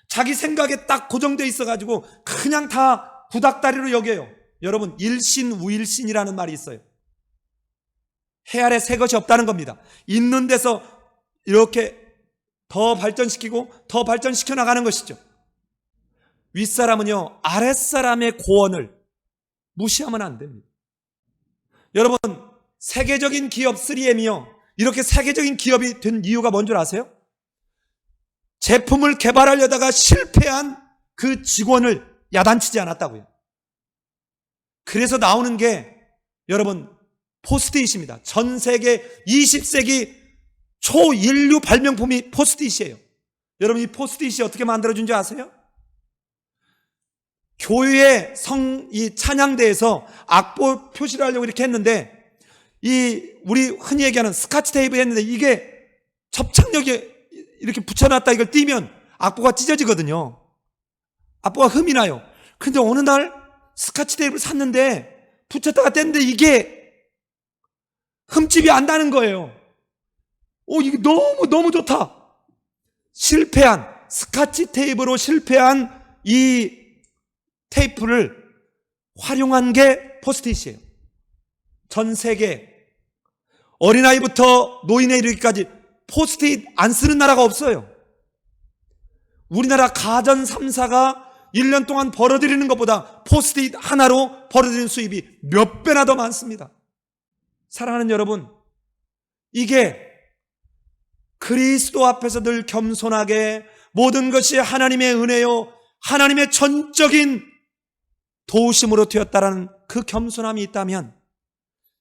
A: 자기 생각에 딱 고정되어 있어가지고 그냥 다 구닥다리로 여겨요. 여러분, 일신우일신이라는 말이 있어요. 해 아래 새 것이 없다는 겁니다. 있는 데서 이렇게 더 발전시키고 더 발전시켜 나가는 것이죠. 윗사람은요, 아랫사람의 고언을 무시하면 안 됩니다. 여러분, 세계적인 기업 3M이요, 이렇게 세계적인 기업이 된 이유가 뭔 줄 아세요? 제품을 개발하려다가 실패한 그 직원을 야단치지 않았다고요. 그래서 나오는 게 여러분 포스트잇입니다. 전 세계 20세기 초인류 발명품이 포스트잇이에요. 여러분, 이 포스트잇이 어떻게 만들어준 줄 아세요? 교회 이 찬양대에서 악보 표시를 하려고 이렇게 했는데, 우리 흔히 얘기하는 스카치 테이프 했는데 이게 접착력에 이렇게 붙여놨다 이걸 띄면 악보가 찢어지거든요. 악보가 흠이 나요. 근데 어느 날 스카치 테이프를 샀는데 붙였다가 뗐는데 이게 흠집이 안 나는 거예요. 이게 너무 좋다. 스카치 테이프로 실패한 이 테이프를 활용한 게 포스트잇이에요. 전 세계 어린아이부터 노인에 이르기까지 포스트잇 안 쓰는 나라가 없어요. 우리나라 가전 3사가 1년 동안 벌어들이는 것보다 포스트잇 하나로 벌어들이는 수입이 몇 배나 더 많습니다. 사랑하는 여러분, 이게 그리스도 앞에서 늘 겸손하게 모든 것이 하나님의 은혜요, 하나님의 전적인 도우심으로 되었다라는 그 겸손함이 있다면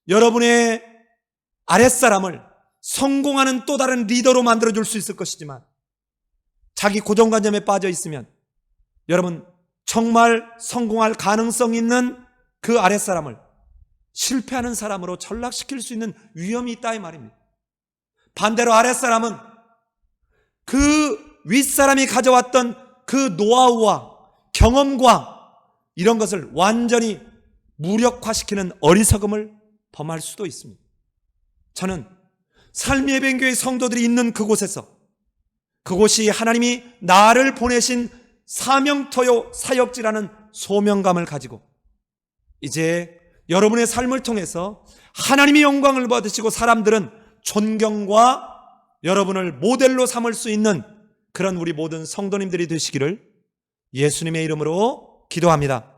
A: 여러분의 아랫사람을 성공하는 또 다른 리더로 만들어줄 수 있을 것이지만 자기 고정관념에 빠져 있으면 여러분 정말 성공할 가능성 있는 그 아랫사람을 실패하는 사람으로 전락시킬 수 있는 위험이 있다 이 말입니다. 반대로 아랫사람은 그 윗사람이 가져왔던 그 노하우와 경험과 이런 것을 완전히 무력화시키는 어리석음을 범할 수도 있습니다. 저는 삶의 예배교회 성도들이 있는 그곳에서, 그곳이 하나님이 나를 보내신 사명토요 사역지라는 소명감을 가지고 이제 여러분의 삶을 통해서 하나님의 영광을 받으시고 사람들은 존경과 여러분을 모델로 삼을 수 있는 그런 우리 모든 성도님들이 되시기를 예수님의 이름으로 기도합니다.